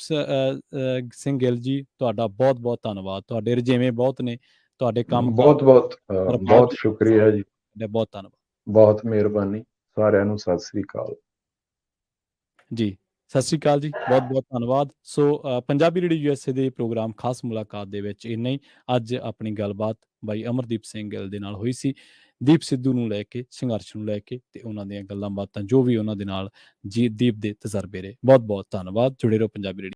ਸਿੰਘ ਗਿੱਲ ਜੀ, ਤੁਹਾਡਾ ਬਹੁਤ-ਬਹੁਤ ਧੰਨਵਾਦ। ਤੁਹਾਡੇ ਰੁਝੇਵੇਂ ਬਹੁਤ ਨੇ, ਤੁਹਾਡੇ ਕੰਮ-ਕਾਰ ਬਹੁਤ-ਬਹੁਤ ਪਰਿਵਾਰ ਬਹੁਤ ਦੇ ਸ਼ੁਕਰੀਆ ਜੀ। ਤੁਹਾਡਾ ਬਹੁਤ ਧੰਨਵਾਦ। ਬਹੁਤ ਮਿਹਰਬਾਨੀ। ਸਾਰਿਆਂ ਨੂੰ ਸਤਿ ਸ੍ਰੀ ਅਕਾਲ। ਜੀ, ਸਤਿ ਸ਼੍ਰੀ ਅਕਾਲ ਜੀ, ਬਹੁਤ-ਬਹੁਤ ਧੰਨਵਾਦ। ਸੋ ਪੰਜਾਬੀ ਰੇਡੀਓ ਯੂਐਸਏ ਦੇ ਪ੍ਰੋਗਰਾਮ ਖਾਸ ਮੁਲਾਕਾਤ ਦੇ ਵਿੱਚ ਇੰਨਾ ਹੀ। ਅੱਜ ਆਪਣੀ ਗੱਲਬਾਤ ਬਾਈ ਅਮਰਦੀਪ ਸਿੰਘ ਗਿੱਲ ਦੇ ਨਾਲ ਹੋਈ ਸੀ, ਦੀਪ ਸਿੱਧੂ ਨੂੰ ਲੈ ਕੇ, ਸੰਘਰਸ਼ ਨੂੰ ਲੈ ਕੇ ਤੇ ਉਹਨਾਂ ਦੀਆਂ ਗੱਲਾਂ ਬਾਤਾਂ ਜੋ ਵੀ ਉਹਨਾਂ ਦੇ ਨਾਲ ਦੀਪ ਦੇ ਤਜਰਬੇ ਰਹੇ। ਬਹੁਤ-ਬਹੁਤ ਧੰਨਵਾਦ। ਜੁੜੇ ਰਹੋ ਪੰਜਾਬੀ ਰੇਡੀਓ